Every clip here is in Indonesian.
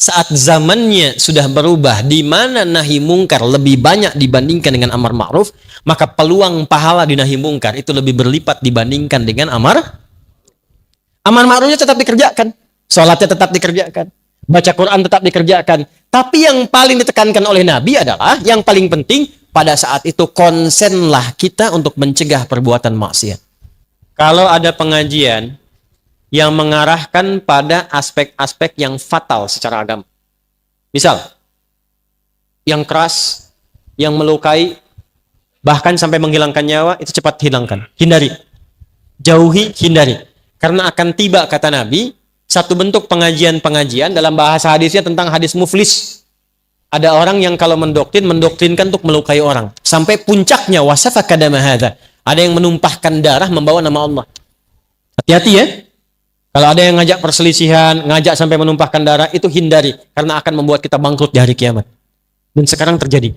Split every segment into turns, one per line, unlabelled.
saat zamannya sudah berubah, di mana nahi mungkar lebih banyak dibandingkan dengan amar ma'ruf, maka peluang pahala di nahi mungkar itu lebih berlipat dibandingkan dengan amar ma'rufnya tetap dikerjakan, sholatnya tetap dikerjakan, baca Quran tetap dikerjakan. Tapi yang paling ditekankan oleh Nabi adalah, yang paling penting pada saat itu konsenlah kita untuk mencegah perbuatan maksiat. Kalau ada pengajian yang mengarahkan pada aspek-aspek yang fatal secara agama. Misal, yang keras, yang melukai, bahkan sampai menghilangkan nyawa, itu cepat hilangkan. Hindari. Jauhi, hindari. Karena akan tiba, kata Nabi, satu bentuk pengajian-pengajian dalam bahasa hadisnya tentang hadis muflis. Ada orang yang kalau mendoktrinkan untuk melukai orang. Sampai puncaknya, wasafaka dama hadza. Ada yang menumpahkan darah membawa nama Allah. Hati-hati ya. Kalau ada yang ngajak perselisihan, ngajak sampai menumpahkan darah, itu hindari. Karena akan membuat kita bangkrut di hari kiamat. Dan sekarang terjadi.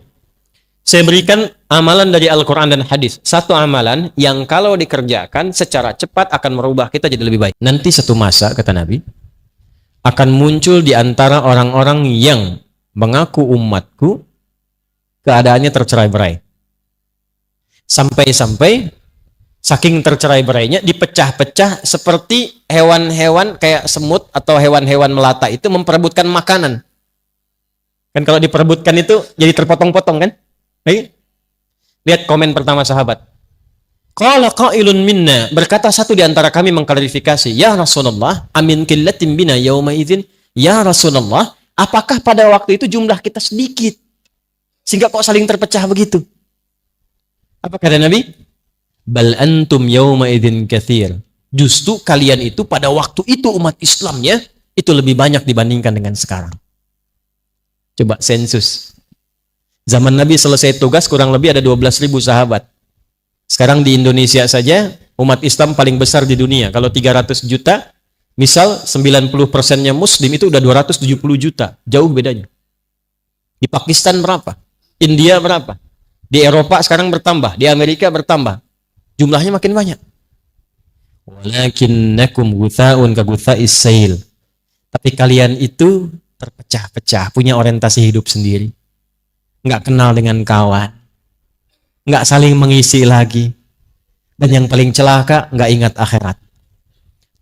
Saya berikan amalan dari Al-Quran dan hadis. Satu amalan yang kalau dikerjakan secara cepat akan merubah kita jadi lebih baik. Nanti satu masa, kata Nabi, akan muncul di antara orang-orang yang mengaku umatku, keadaannya tercerai-berai. Sampai-sampai saking tercerai-berainya dipecah-pecah seperti hewan-hewan kayak semut atau hewan-hewan melata itu memperebutkan makanan. Kan kalau diperebutkan itu jadi terpotong-potong kan? Lihat komen pertama sahabat. Qala qailun minna, berkata satu di antara kami mengklarifikasi, ya Rasulullah, amin qillatin bina yauma idzin. Ya Rasulullah, apakah pada waktu itu jumlah kita sedikit sehingga kok saling terpecah begitu? Apa kata Nabi? Bal antum yauma idzin katsir. Justru kalian itu pada waktu itu umat Islamnya itu lebih banyak dibandingkan dengan sekarang. Coba sensus. Zaman Nabi selesai tugas kurang lebih ada 12.000 sahabat. Sekarang di Indonesia saja umat Islam paling besar di dunia. Kalau 300 juta, misal 90%-nya muslim itu udah 270 juta. Jauh bedanya. Di Pakistan berapa? India berapa? Di Eropa sekarang bertambah, di Amerika bertambah. Jumlahnya makin banyak. Walakinnakum gutha'un ka gutha'is sail. Tapi kalian itu terpecah-pecah, punya orientasi hidup sendiri. Nggak kenal dengan kawan. Nggak saling mengisi lagi. Dan yang paling celaka, nggak ingat akhirat.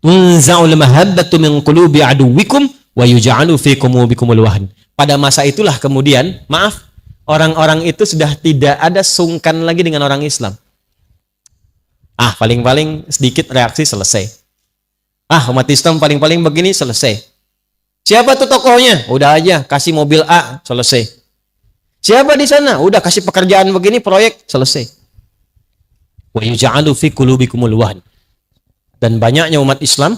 Tunza'ul mahabbatu min qulubi aduwikum wa yuj'alu fi qulubikumul wahn. Pada masa itulah kemudian, maaf, orang-orang itu sudah tidak ada sungkan lagi dengan orang Islam. Paling-paling sedikit reaksi selesai. Umat Islam paling-paling begini selesai. Siapa tuh tokohnya? Udah aja, kasih mobil A, selesai. Siapa di sana? Udah kasih pekerjaan begini, proyek, selesai. Wa yuj'alu fi qulubikumul wahn. Dan banyaknya umat Islam,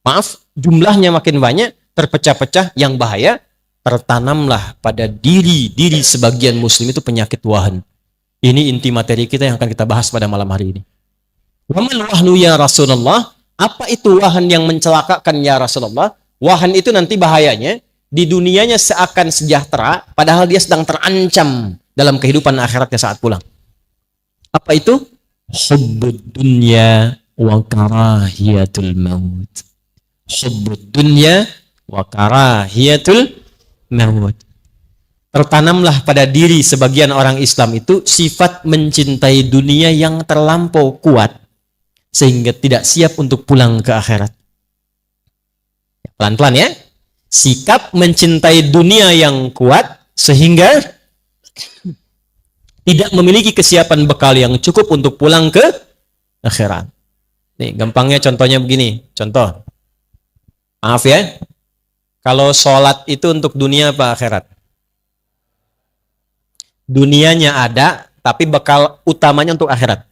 maaf, jumlahnya makin banyak, terpecah-pecah, yang bahaya, tertanamlah pada diri sebagian muslim itu penyakit wahan. Ini inti materi kita yang akan kita bahas pada malam hari ini. Wamal wahnu ya Rasulullah, apa itu wahan yang mencelakakan ya Rasulullah? Wahan itu nanti bahayanya, di dunianya seakan sejahtera, padahal dia sedang terancam dalam kehidupan akhiratnya saat pulang. Apa itu? Hubbud dunya wa karahiyatul maut. Hubbud dunya wa karahiyatul maut. Tertanamlah pada diri sebagian orang Islam itu sifat mencintai dunia yang terlampau kuat, sehingga tidak siap untuk pulang ke akhirat. Pelan-pelan ya. Sikap mencintai dunia yang kuat sehingga tidak memiliki kesiapan bekal yang cukup untuk pulang ke akhirat. Nih, gampangnya contohnya begini. Contoh. Maaf ya. Kalau sholat itu untuk dunia apa akhirat? Dunianya ada, tapi bekal utamanya untuk akhirat.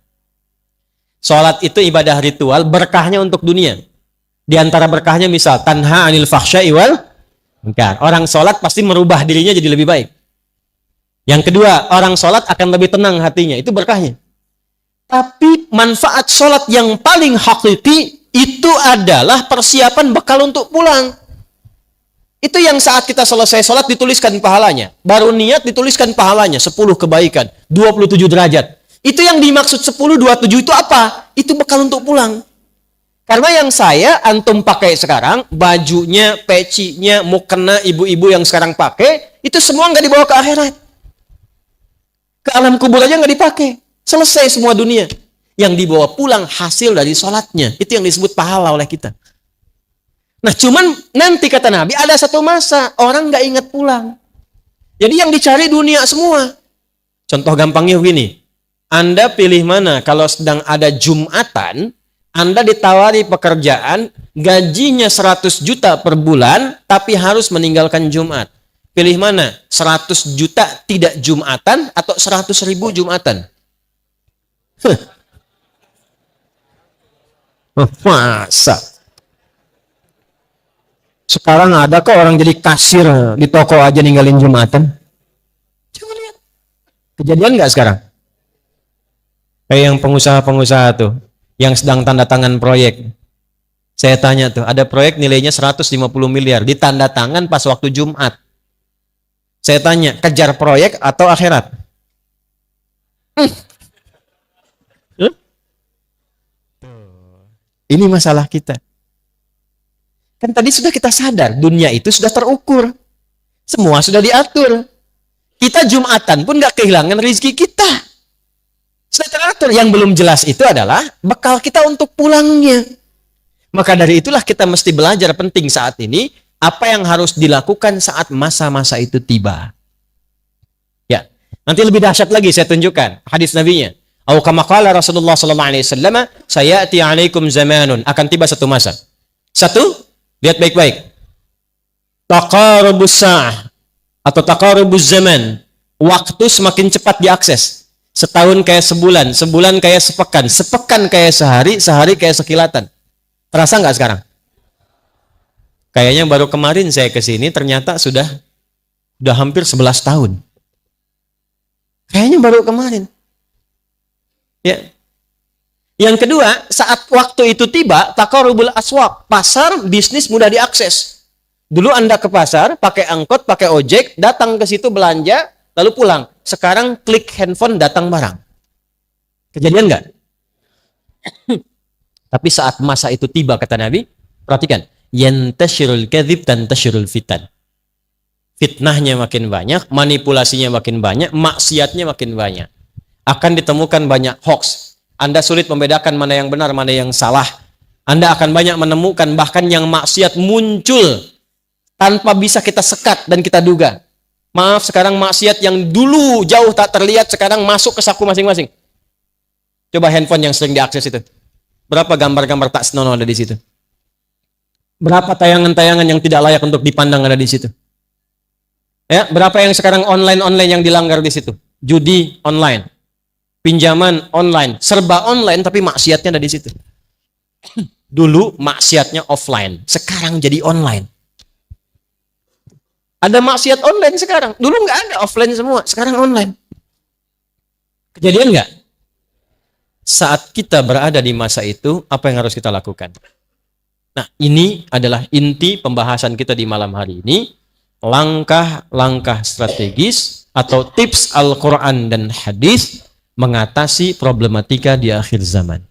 Sholat itu ibadah ritual, berkahnya untuk dunia. Di antara berkahnya misal, tanha anil fahsya'i wal munkar. Orang sholat pasti merubah dirinya jadi lebih baik. Yang kedua, orang sholat akan lebih tenang hatinya. Itu berkahnya. Tapi manfaat sholat yang paling hakiki itu adalah persiapan bekal untuk pulang. Itu yang saat kita selesai sholat dituliskan pahalanya. Baru niat dituliskan pahalanya. 10 kebaikan, 27 derajat. Itu yang dimaksud 10, 27 itu apa? Itu bekal untuk pulang. Karena yang antum pakai sekarang, bajunya, pecinya, mukena ibu-ibu yang sekarang pakai, itu semua nggak dibawa ke akhirat. Ke alam kubur aja nggak dipakai. Selesai semua dunia. Yang dibawa pulang hasil dari sholatnya. Itu yang disebut pahala oleh kita. Nah cuman nanti kata Nabi, ada satu masa, orang nggak ingat pulang. Jadi yang dicari dunia semua. Contoh gampangnya begini. Anda pilih mana kalau sedang ada Jumatan, Anda ditawari pekerjaan, gajinya 100 juta per bulan, tapi harus meninggalkan Jumat. Pilih mana? 100 juta tidak Jumatan atau 100.000 Jumatan? Masa? Sekarang ada kok orang jadi kasir di toko aja ninggalin Jumatan? Coba lihat. Kejadian nggak sekarang? Kayak yang pengusaha-pengusaha tuh, yang sedang tanda tangan proyek. Saya tanya tuh, ada proyek nilainya 150 miliar, ditanda tangan pas waktu Jumat. Saya tanya, kejar proyek atau akhirat? Ini masalah kita. Kan tadi sudah kita sadar, dunia itu sudah terukur. Semua sudah diatur. Kita Jumatan pun gak kehilangan rezeki kita. Sudah teratur. Yang belum jelas itu adalah bekal kita untuk pulangnya. Maka dari itulah kita mesti belajar penting saat ini, apa yang harus dilakukan saat masa-masa itu tiba. Ya, nanti lebih dahsyat lagi saya tunjukkan hadis nabinya. Au kama qala Rasulullah sallallahu alaihi wasallam, sayati 'alaikum zamanun, akan tiba satu masa. Satu, lihat baik-baik. Taqarubus sa'ah atau taqarubuz zaman. Waktu semakin cepat diakses. Setahun kayak sebulan, sebulan kayak sepekan, sepekan kayak sehari, sehari kayak sekilatan. Terasa nggak sekarang? Kayaknya baru kemarin saya ke sini ternyata sudah hampir 11 tahun. Kayaknya baru kemarin. Ya. Yang kedua, saat waktu itu tiba, taqarubul aswaq, pasar bisnis mudah diakses. Dulu Anda ke pasar, pakai angkot, pakai ojek, datang ke situ belanja, lalu pulang. Sekarang klik handphone, datang barang. Kejadian nggak? Tapi saat masa itu tiba, kata Nabi, perhatikan, yantashirul kadhib dan tashirul fitan. Fitnahnya makin banyak, manipulasinya makin banyak, maksiatnya makin banyak. Akan ditemukan banyak hoax. Anda sulit membedakan mana yang benar, mana yang salah. Anda akan banyak menemukan bahkan yang maksiat muncul tanpa bisa kita sekat dan kita duga. Maaf, sekarang maksiat yang dulu jauh tak terlihat sekarang masuk ke saku masing-masing. Coba handphone yang sering diakses itu. Berapa gambar-gambar tak senonoh ada di situ? Berapa tayangan-tayangan yang tidak layak untuk dipandang ada di situ? Ya, berapa yang sekarang online yang dilanggar di situ? Judi online, pinjaman online, serba online tapi maksiatnya ada di situ. Dulu maksiatnya offline, sekarang jadi online. Ada maksiat online sekarang. Dulu nggak ada, offline semua. Sekarang online. Kejadian nggak? Saat kita berada di masa itu, apa yang harus kita lakukan? Nah, ini adalah inti pembahasan kita di malam hari ini. Langkah-langkah strategis atau tips Al-Quran dan hadis mengatasi problematika di akhir zaman.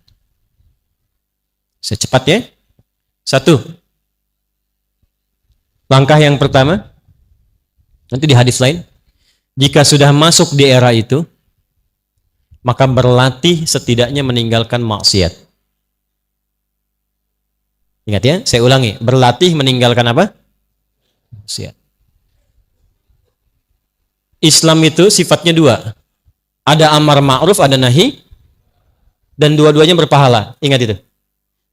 Secepatnya. Satu. Langkah yang pertama. Nanti di hadis lain, jika sudah masuk di era itu, maka berlatih setidaknya meninggalkan maksiat. Ingat ya, saya ulangi, berlatih meninggalkan apa? Maksiat. Islam itu sifatnya dua. Ada amar ma'ruf, ada nahi, dan dua-duanya berpahala. Ingat itu.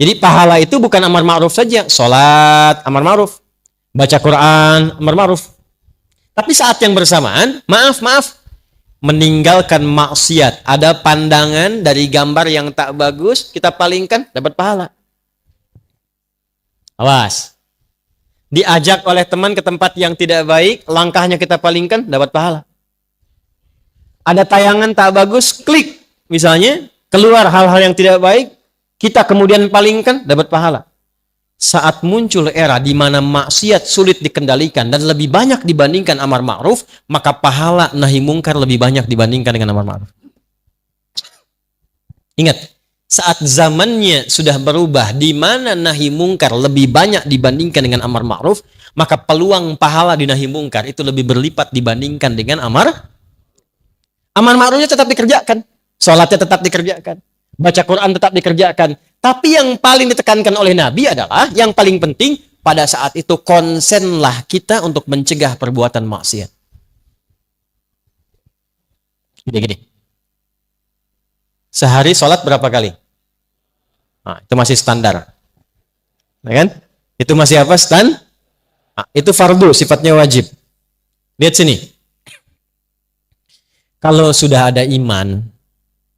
Jadi pahala itu bukan amar ma'ruf saja, sholat, amar ma'ruf, baca Quran, amar ma'ruf. Tapi saat yang bersamaan, maaf, meninggalkan maksiat. Ada pandangan dari gambar yang tak bagus, kita palingkan, dapat pahala. Awas. Diajak oleh teman ke tempat yang tidak baik, langkahnya kita palingkan, dapat pahala. Ada tayangan tak bagus, klik. Misalnya, keluar hal-hal yang tidak baik, kita kemudian palingkan, dapat pahala. Saat muncul era di mana maksiat sulit dikendalikan dan lebih banyak dibandingkan amar ma'ruf, maka pahala nahi mungkar lebih banyak dibandingkan dengan amar ma'ruf. Ingat, Saat zamannya sudah berubah, di mana nahi mungkar lebih banyak dibandingkan dengan amar ma'ruf, maka peluang pahala di nahi mungkar itu lebih berlipat dibandingkan dengan amar ma'rufnya tetap dikerjakan, sholatnya tetap dikerjakan, baca Quran tetap dikerjakan. Tapi yang paling ditekankan oleh Nabi adalah, yang paling penting pada saat itu konsenlah kita untuk mencegah perbuatan maksiat. Gini-gini. Sehari sholat berapa kali? Nah, itu masih standar. Nah, kan? Itu masih apa? Nah, itu fardu, sifatnya wajib. Lihat sini. Kalau sudah ada iman,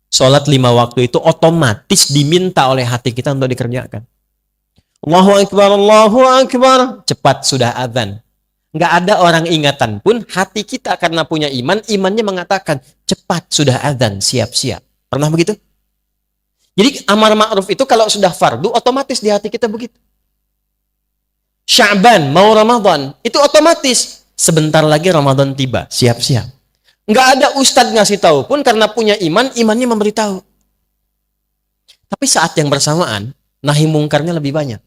sholat 5 waktu itu otomatis diminta oleh hati kita untuk dikerjakan. Allahu Akbar, Allahu Akbar. Cepat sudah azan. Nggak ada orang ingatan pun, hati kita karena punya iman, imannya mengatakan, cepat sudah azan, siap-siap. Pernah begitu? Jadi amar ma'ruf itu kalau sudah fardu, otomatis di hati kita begitu. Sya'ban, mau Ramadan, itu otomatis. Sebentar lagi Ramadan tiba, siap-siap. Nggak ada ustadz ngasih tahu pun, karena punya iman, imannya memberitahu. Tapi saat yang bersamaan, nahi mungkarnya lebih banyak.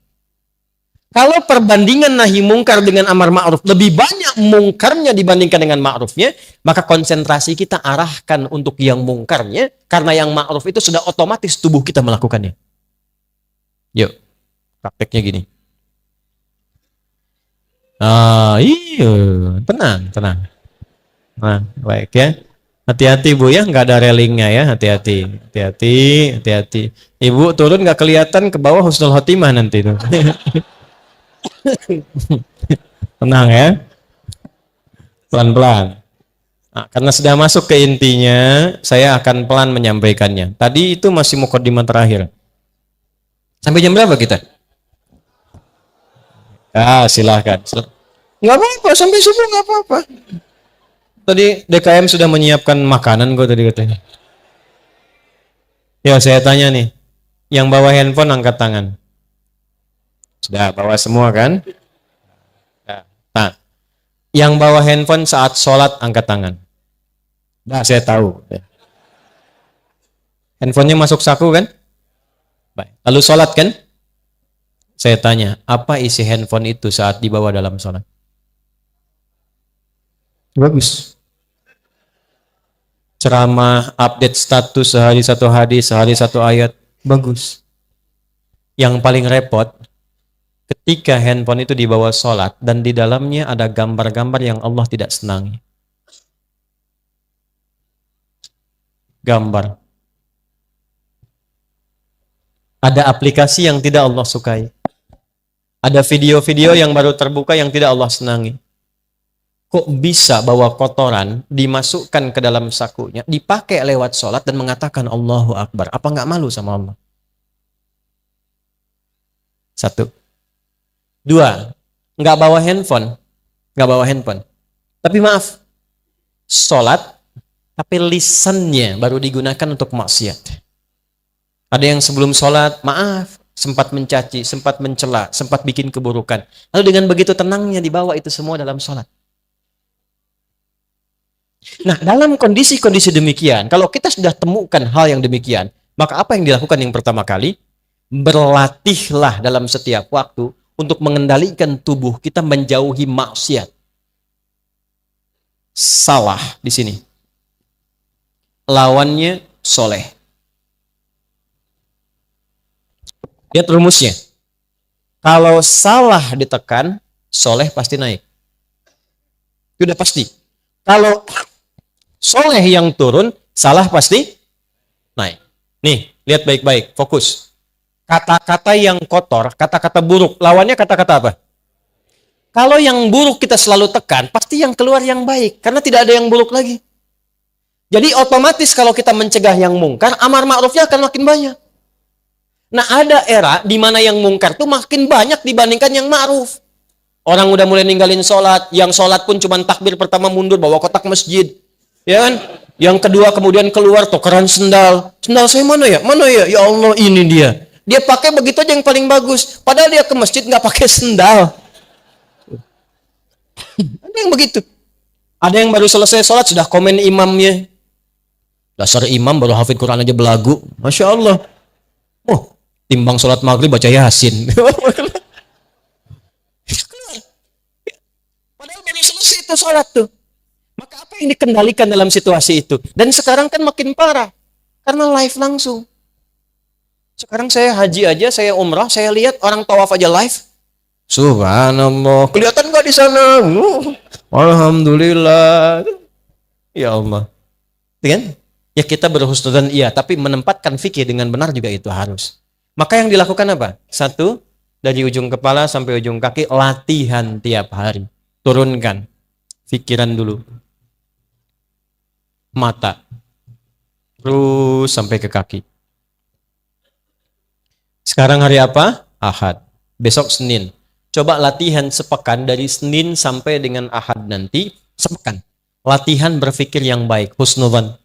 Kalau perbandingan nahi mungkar dengan amar ma'ruf lebih banyak mungkarnya dibandingkan dengan ma'rufnya, maka konsentrasi kita arahkan untuk yang mungkarnya, karena yang ma'ruf itu sudah otomatis tubuh kita melakukannya. Yuk, prakteknya gini. Iya, tenang. Nah, baik ya. Hati-hati Bu ya, nggak ada railingnya ya, hati-hati. Ibu turun nggak kelihatan ke bawah husnul khotimah nanti tuh. Tenang ya, pelan-pelan. Nah, karena sudah masuk ke intinya, saya akan pelan menyampaikannya. Tadi itu masih mukadimah terakhir. Sampai jam berapa kita? Silahkan. Nggak apa-apa, sampai subuh nggak apa-apa. Tadi DKM sudah menyiapkan makanan kok tadi katanya. Ya, saya tanya nih, yang bawa handphone angkat tangan. Sudah bawa semua kan? Nah, yang bawa handphone saat sholat angkat tangan. Nah, saya tahu. Handphonenya masuk saku kan? Baik. Lalu sholat kan? Saya tanya, apa isi handphone itu saat dibawa dalam sholat? Bagus. Ceramah, update status sehari satu hadis, sehari satu ayat. Bagus. Yang paling repot, ketika handphone itu dibawa sholat dan di dalamnya ada gambar-gambar yang Allah tidak senangi. Gambar. Ada aplikasi yang tidak Allah sukai. Ada video-video yang baru terbuka yang tidak Allah senangi. Kok bisa bawa kotoran, dimasukkan ke dalam sakunya, dipakai lewat sholat dan mengatakan Allahu Akbar? Apa nggak malu sama Allah? 1. 2, nggak bawa handphone. Tapi maaf, sholat, tapi lisannya baru digunakan untuk maksiat. Ada yang sebelum sholat, maaf, sempat mencaci, sempat mencela, sempat bikin keburukan. Lalu dengan begitu tenangnya dibawa itu semua dalam sholat. Nah, dalam kondisi-kondisi demikian, kalau kita sudah temukan hal yang demikian, maka apa yang dilakukan yang pertama kali? Berlatihlah dalam setiap waktu untuk mengendalikan tubuh kita menjauhi maksiat. Salah di sini. Lawannya soleh. Lihat rumusnya. Kalau salah ditekan, soleh pasti naik. Sudah pasti. Kalau soleh yang turun, salah pasti naik. Nih, lihat baik-baik, fokus. Kata-kata yang kotor, kata-kata buruk, lawannya kata-kata apa? Kalau yang buruk kita selalu tekan, pasti yang keluar yang baik, karena tidak ada yang buruk lagi. Jadi otomatis kalau kita mencegah yang mungkar, amar ma'rufnya akan makin banyak. Nah, ada era di mana yang mungkar tuh makin banyak dibandingkan yang ma'ruf. Orang udah mulai ninggalin sholat, yang sholat pun cuma takbir pertama mundur, bawa kotak masjid. Ya kan? Yang kedua kemudian keluar tukeran sendal. Sendal saya mana ya? Mana ya? Ya Allah, ini dia. Dia pakai begitu aja yang paling bagus. Padahal dia ke masjid nggak pakai sendal. Ada yang begitu. Ada yang baru selesai sholat sudah komen imamnya. Dasar imam baru hafid Quran aja belagu. Masya Allah. Timbang sholat maghrib baca Yasin. Padahal baru selesai itu sholat tuh. Maka apa yang dikendalikan dalam situasi itu? Dan sekarang kan makin parah. Karena live langsung. Sekarang saya haji aja, saya umrah, saya lihat orang tawaf aja live. Subhanallah. Kelihatan nggak di sana? Alhamdulillah. Ya Allah. Kan? Ya kita berhusnudzon iya, tapi menempatkan fikih dengan benar juga itu harus. Maka yang dilakukan apa? Satu, dari ujung kepala sampai ujung kaki, latihan tiap hari. Turunkan pikiran dulu. Mata. Terus sampai ke kaki. Sekarang hari apa? Ahad. Besok Senin. Coba latihan sepekan dari Senin sampai dengan Ahad nanti. Sepekan. Latihan berpikir yang baik. Husnudzon.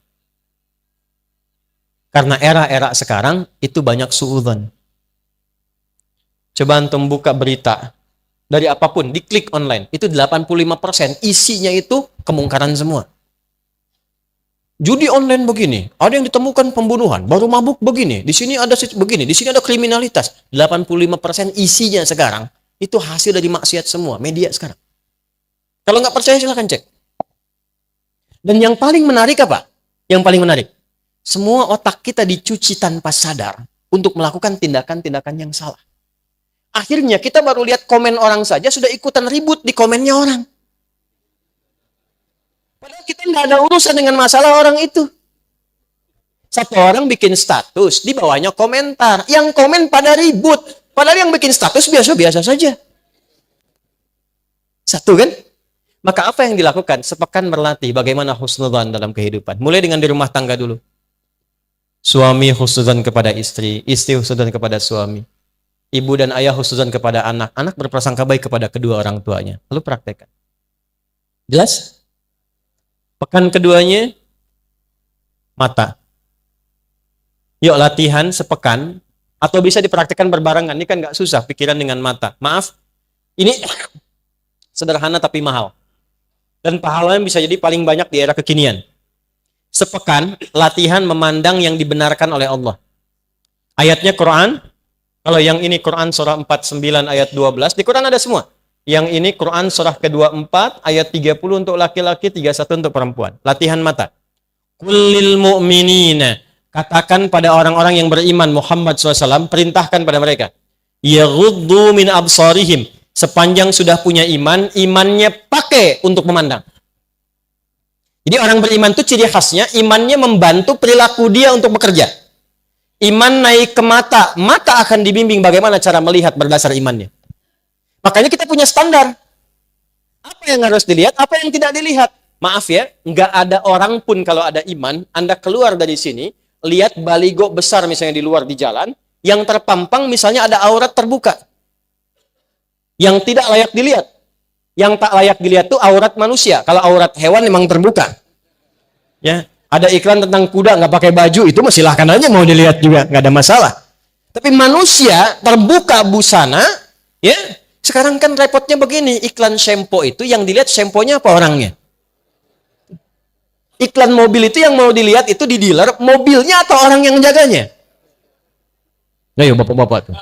Karena era-era sekarang itu banyak suudzon. Coba antum buka berita dari apapun, diklik online, itu 85% isinya itu kemungkaran semua. Judi online begini, ada yang ditemukan pembunuhan, baru mabuk begini, di sini ada begini, di sini ada kriminalitas. 85% isinya sekarang itu hasil dari maksiat semua, media sekarang. Kalau nggak percaya silahkan cek. Dan yang paling menarik apa? Yang paling menarik, semua otak kita dicuci tanpa sadar untuk melakukan tindakan-tindakan yang salah. Akhirnya kita baru lihat komen orang saja sudah ikutan ribut di komennya orang. Padahal kita nggak ada urusan dengan masalah orang itu. Satu orang bikin status, di bawahnya komentar. Yang komen pada ribut. Padahal yang bikin status biasa-biasa saja. Satu kan? Maka apa yang dilakukan? Sepekan berlatih bagaimana husnudzon dalam kehidupan. Mulai dengan di rumah tangga dulu. Suami husnudzon kepada istri, istri husnudzon kepada suami. Ibu dan ayah husnudzon kepada anak, anak berprasangka baik kepada kedua orang tuanya. Lalu praktekkan. Jelas? Pekan keduanya, mata. Yuk latihan sepekan, atau bisa dipraktekkan berbarengan. Ini kan nggak susah, pikiran dengan mata. Maaf, ini sederhana tapi mahal. Dan pahalanya bisa jadi paling banyak di era kekinian. Sepekan, latihan memandang yang dibenarkan oleh Allah. Ayatnya Quran, kalau yang ini Quran surah 49 ayat 12, di Quran ada semua. Yang ini Quran surah ke-24 ayat 30 untuk laki-laki, 31 untuk perempuan. Latihan mata. Kullil mu'minina. Katakan pada orang-orang yang beriman Muhammad SAW, perintahkan pada mereka. Yaghuddu min absarihim. Sepanjang sudah punya iman, imannya pakai untuk memandang. Jadi orang beriman itu ciri khasnya, imannya membantu perilaku dia untuk bekerja. Iman naik ke mata, mata akan dibimbing bagaimana cara melihat berdasar imannya. Makanya kita punya standar. Apa yang harus dilihat, apa yang tidak dilihat. Maaf ya, nggak ada orang pun kalau ada iman, Anda keluar dari sini, lihat baligo besar misalnya di luar di jalan, yang terpampang misalnya ada aurat terbuka. Yang tidak layak dilihat. Yang tak layak dilihat itu aurat manusia. Kalau aurat hewan memang terbuka. Ya, ada iklan tentang kuda nggak pakai baju, itu silahkan aja mau dilihat juga, nggak ada masalah. Tapi manusia terbuka busana, ya. Sekarang kan repotnya begini, iklan shampoo itu yang dilihat shampoo-nya apa orangnya? Iklan mobil itu yang mau dilihat itu di dealer, mobilnya atau orang yang menjaganya? Ayo bapak-bapak tuh.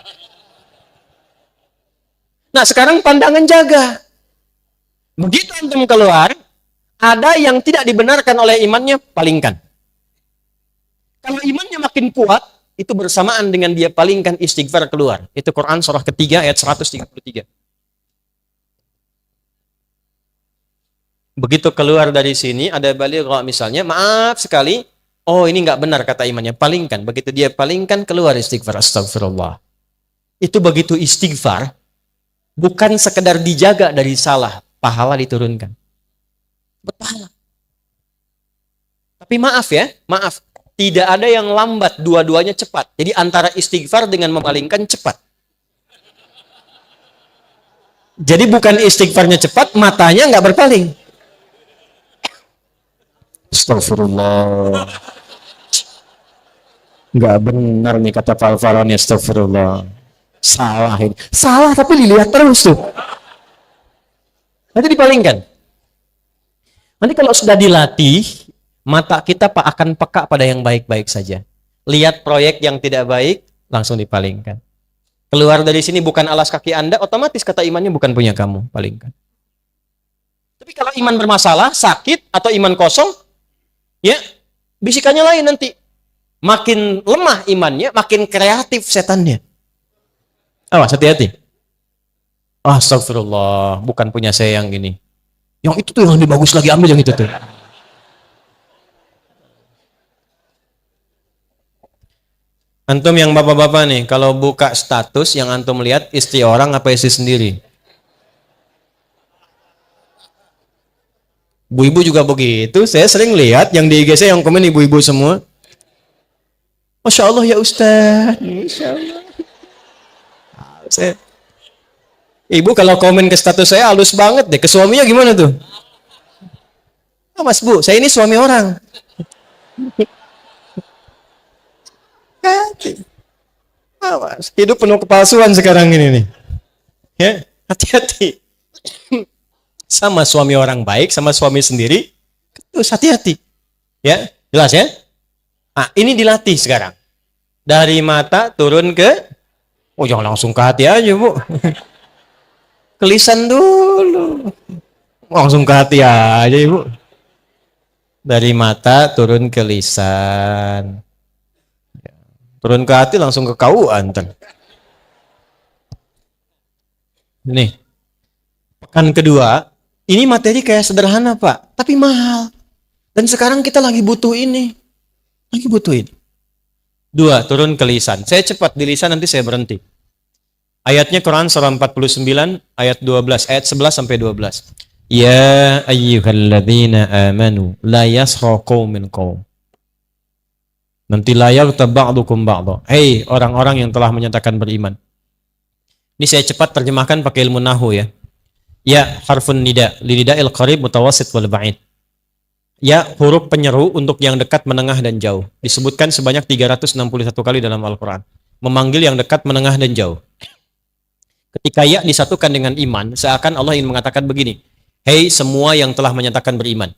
Nah sekarang pandangan jaga. Begitu antum keluar, ada yang tidak dibenarkan oleh imannya, palingkan. Kalau imannya makin kuat, itu bersamaan dengan dia palingkan istighfar keluar. Itu Quran surah ketiga ayat 133. Begitu keluar dari sini, ada balighah misalnya, maaf sekali, oh ini nggak benar kata imannya, palingkan. Begitu dia palingkan, keluar istighfar, astagfirullah. Itu begitu istighfar, bukan sekedar dijaga dari salah, pahala diturunkan. Berpahala. Tapi maaf ya, maaf. Tidak ada yang lambat, dua-duanya cepat. Jadi antara istighfar dengan memalingkan cepat. Jadi bukan istighfarnya cepat, matanya nggak berpaling. Astagfirullah. Nggak benar nih kata Pak Alfaroni, astagfirullah. Salah ini. Salah tapi dilihat terus tuh. Nanti dipalingkan. Nanti kalau sudah dilatih, mata kita akan peka pada yang baik-baik saja. Lihat proyek yang tidak baik, langsung dipalingkan. Keluar dari sini bukan alas kaki Anda, otomatis kata imannya bukan punya kamu, palingkan. Tapi kalau iman bermasalah, sakit, atau iman kosong, ya, bisikannya lain nanti. Makin lemah imannya, makin kreatif setannya. Awas, hati-hati. Astagfirullah, bukan punya saya yang ini. Yang itu tuh yang lebih bagus lagi, ambil yang itu tuh. Antum yang bapak-bapak nih, kalau buka status yang antum lihat istri orang apa istri sendiri? Ibu-ibu juga begitu. Saya sering lihat yang di IG saya yang komen ibu-ibu semua. Masya Allah ya Ustaz. Masya Allah. Ibu kalau komen ke status saya halus banget deh. Ke suaminya gimana tuh? Ah, Mas Bu, saya ini suami orang. Awas, hidup penuh kepalsuan sekarang ini nih. Ya, hati-hati. Sama suami orang baik, sama suami sendiri, terus hati-hati. Ya, jelas ya? Nah, ini dilatih sekarang. Dari mata turun ke, oh jangan langsung ke hati aja Bu. Ke lisan dulu. Langsung ke hati aja Ibu. Dari mata turun ke lisan. Turun ke hati langsung ke kauan. Nih, pekan kedua, ini materi kayak sederhana Pak, tapi mahal. Dan sekarang kita lagi butuh ini. Lagi butuh ini. 2, turun ke lisan. Saya cepat di lisan, nanti saya berhenti. Ayatnya Quran surah 49, ayat 12, ayat 11 sampai 12. Ya ayyuhalladzina amanu, la yasra qaumin qaum. Nanti layar taba'dukum ba'da. Hei orang-orang yang telah menyatakan beriman. Ini saya cepat terjemahkan pakai ilmu nahu ya. Ya harfun nida, linida'il qarib mutawassit wal ba'id. Ya huruf penyeru untuk yang dekat, menengah dan jauh. Disebutkan sebanyak 361 kali dalam Al-Qur'an. Memanggil yang dekat, menengah dan jauh. Ketika ya disatukan dengan iman, seakan Allah ingin mengatakan begini. Hei semua yang telah menyatakan beriman.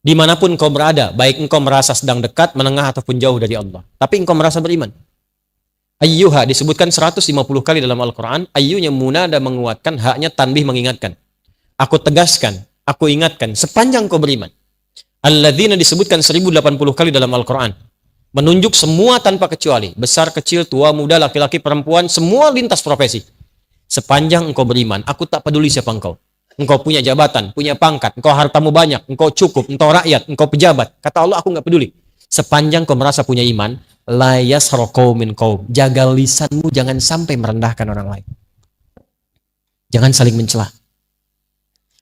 Dimanapun engkau berada, baik engkau merasa sedang dekat, menengah ataupun jauh dari Allah. Tapi engkau merasa beriman. Ayyuha disebutkan 150 kali dalam Al-Quran. Ayyunya munada menguatkan, haknya tanbih mengingatkan. Aku tegaskan, aku ingatkan, sepanjang engkau beriman. Alladzina disebutkan 1080 kali dalam Al-Quran. Menunjuk semua tanpa kecuali. Besar, kecil, tua, muda, laki-laki, perempuan, semua lintas profesi. Sepanjang engkau beriman, aku tak peduli siapa engkau. Engkau punya jabatan, punya pangkat, engkau hartamu banyak, engkau cukup, engkau rakyat, engkau pejabat. Kata Allah, aku nggak peduli. Sepanjang kau merasa punya iman, la yasra qaumin qaum. Jaga lisanmu, jangan sampai merendahkan orang lain. Jangan saling mencela.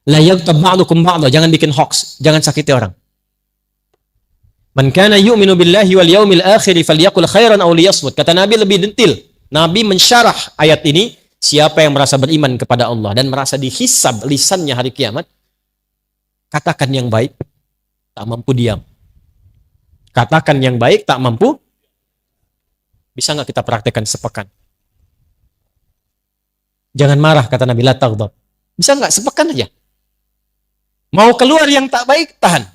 La yaghtab ba'dukum ba'da, jangan bikin hoax, jangan sakiti orang. Man kana yu'minu billahi wal yaumil akhir falyaqul khairan aw liyasmut. Kata Nabi lebih detail. Nabi mensyarah ayat ini. Siapa yang merasa beriman kepada Allah dan merasa dihisab lisannya hari kiamat, katakan yang baik, tak mampu diam. Katakan yang baik, tak mampu. Bisa nggak kita praktekkan sepekan? Jangan marah, kata Nabi, la taghdab. Bisa nggak sepekan aja? Mau keluar yang tak baik, tahan.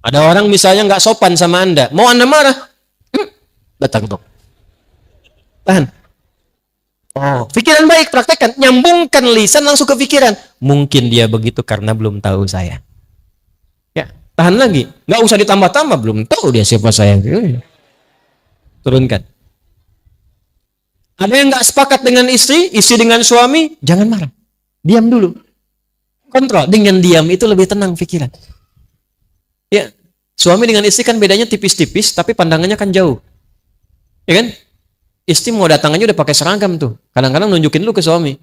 Ada orang misalnya nggak sopan sama Anda, mau Anda marah, la taghdab. Tahan. Oh, pikiran baik, praktekkan. Nyambungkan lisan langsung ke pikiran. Mungkin dia begitu karena belum tahu saya. Ya, tahan lagi. Nggak usah ditambah-tambah, belum tahu dia siapa saya. Turunkan. Ada yang nggak sepakat dengan istri dengan suami, jangan marah. Diam dulu. Kontrol. Dengan diam itu lebih tenang pikiran. Ya, suami dengan istri kan bedanya tipis-tipis, tapi pandangannya kan jauh. Ya kan? Istri mau datang aja udah pakai seragam tuh. Kadang-kadang nunjukin lu ke suami.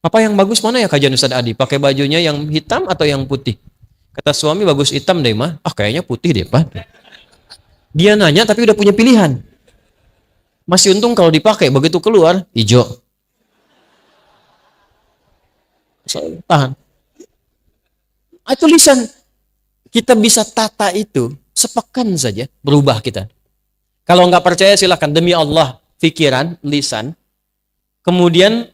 Apa yang bagus mana ya kajian Ustaz Adi? Pakai bajunya yang hitam atau yang putih? Kata suami bagus hitam deh mah. Ah kayaknya putih deh Pak. Dia nanya tapi udah punya pilihan. Masih untung kalau dipakai, begitu keluar hijau. Tahan. Itu lisan. Kita bisa tata itu sepekan saja berubah kita. Kalau nggak percaya silahkan, demi Allah. Pikiran, lisan, kemudian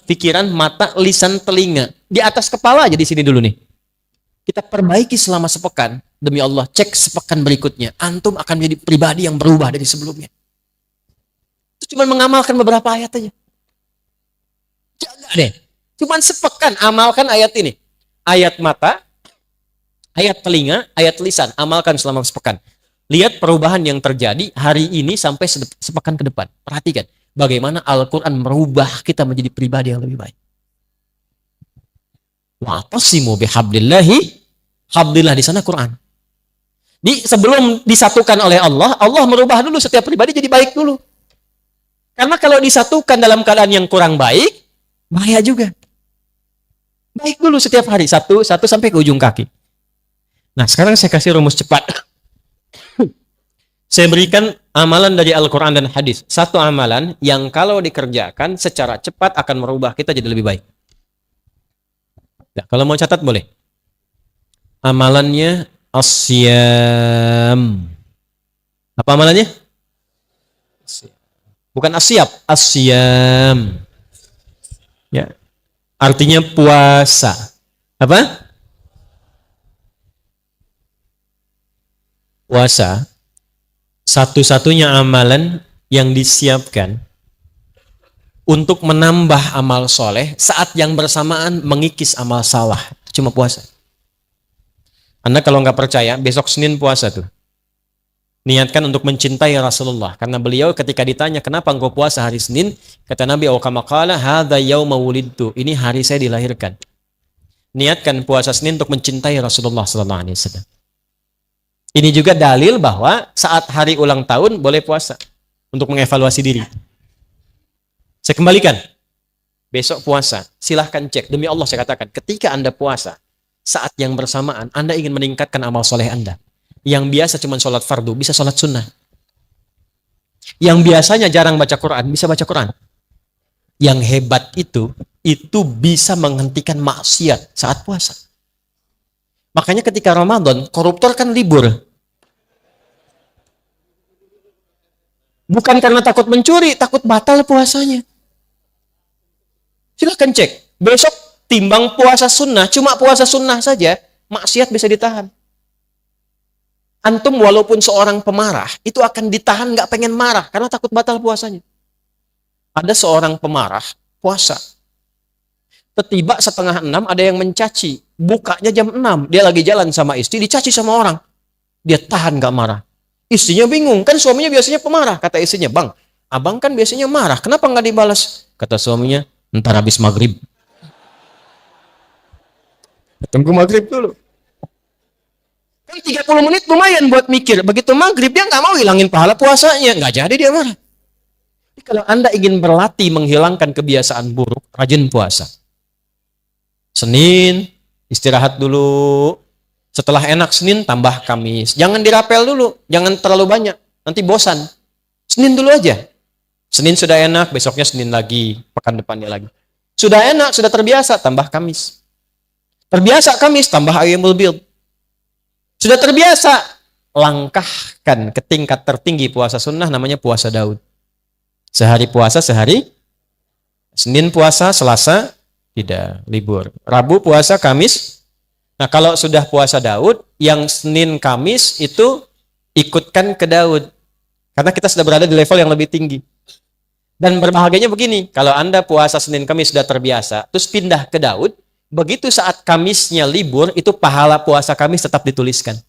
pikiran, mata, lisan, telinga. Di atas kepala aja di sini dulu nih. Kita perbaiki selama sepekan, demi Allah, cek sepekan berikutnya. Antum akan menjadi pribadi yang berubah dari sebelumnya. Cuma mengamalkan beberapa ayat aja. Jaga deh. Cuman sepekan amalkan ayat ini. Ayat mata, ayat telinga, ayat lisan. Amalkan selama sepekan. Lihat perubahan yang terjadi hari ini sampai sepekan ke depan. Perhatikan bagaimana Al-Quran merubah kita menjadi pribadi yang lebih baik. Wa'tasimu bihablillahi, hablillah di sana Quran. Sebelum disatukan oleh Allah, Allah merubah dulu setiap pribadi jadi baik dulu. Karena kalau disatukan dalam keadaan yang kurang baik, bahaya juga. Baik dulu setiap hari, satu sampai ke ujung kaki. Nah, sekarang saya kasih rumus cepat. Saya berikan amalan dari Al-Quran dan hadis. Satu amalan yang kalau dikerjakan secara cepat akan merubah kita jadi lebih baik. Nah, kalau mau catat boleh. Amalannya asyam. Apa amalannya? Bukan asyap, asyam. Ya. Artinya puasa. Apa? Puasa. Satu-satunya amalan yang disiapkan untuk menambah amal soleh saat yang bersamaan mengikis amal salah. Cuma puasa. Anda kalau nggak percaya, besok Senin puasa tuh. Niatkan untuk mencintai Rasulullah. Karena beliau ketika ditanya, kenapa engkau puasa hari Senin? Kata Nabi, kama qala hadza yauma wulidtu. Ini hari saya dilahirkan. Niatkan puasa Senin untuk mencintai Rasulullah sallallahu alaihi wasallam. Ini juga dalil bahwa saat hari ulang tahun boleh puasa untuk mengevaluasi diri. Saya kembalikan. Besok puasa, silahkan cek. Demi Allah saya katakan, ketika Anda puasa, saat yang bersamaan Anda ingin meningkatkan amal soleh Anda. Yang biasa cuma sholat fardu, bisa sholat sunnah. Yang biasanya jarang baca Quran, bisa baca Quran. Yang hebat itu bisa menghentikan maksiat saat puasa. Makanya ketika Ramadan, koruptor kan libur. Bukan karena takut mencuri, takut batal puasanya. Silahkan cek. Besok timbang puasa sunnah, cuma puasa sunnah saja, maksiat bisa ditahan. Antum walaupun seorang pemarah, itu akan ditahan gak pengen marah, karena takut batal puasanya. Ada seorang pemarah, puasa. Tiba 5:30 ada yang mencaci. Bukanya jam 6. Dia lagi jalan sama istri, dicaci sama orang. Dia tahan gak marah. Istrinya bingung. Kan suaminya biasanya pemarah. Kata istrinya, bang, abang kan biasanya marah. Kenapa gak dibalas? Kata suaminya, ntar habis maghrib. Tunggu maghrib dulu. Kan 30 menit lumayan buat mikir. Begitu maghrib, dia gak mau hilangin pahala puasanya. Gak jadi dia marah. Jadi kalau Anda ingin berlatih menghilangkan kebiasaan buruk, rajin puasa. Senin, istirahat dulu. Setelah enak Senin, tambah Kamis. Jangan dirapel dulu. Jangan terlalu banyak. Nanti bosan. Senin dulu aja. Senin sudah enak, besoknya Senin lagi. Pekan depannya lagi. Sudah enak, sudah terbiasa, tambah Kamis. Terbiasa Kamis, tambah Ayyamul Bid. Sudah terbiasa, langkahkan ke tingkat tertinggi puasa sunnah, namanya puasa Daud. Sehari puasa, sehari. Senin puasa, Selasa, tidak, libur. Rabu puasa, Kamis. Nah, kalau sudah puasa Daud, yang Senin, Kamis itu ikutkan ke Daud. Karena kita sudah berada di level yang lebih tinggi. Dan berbahagianya begini, kalau Anda puasa Senin, Kamis sudah terbiasa, terus pindah ke Daud, begitu saat Kamisnya libur, itu pahala puasa Kamis tetap dituliskan.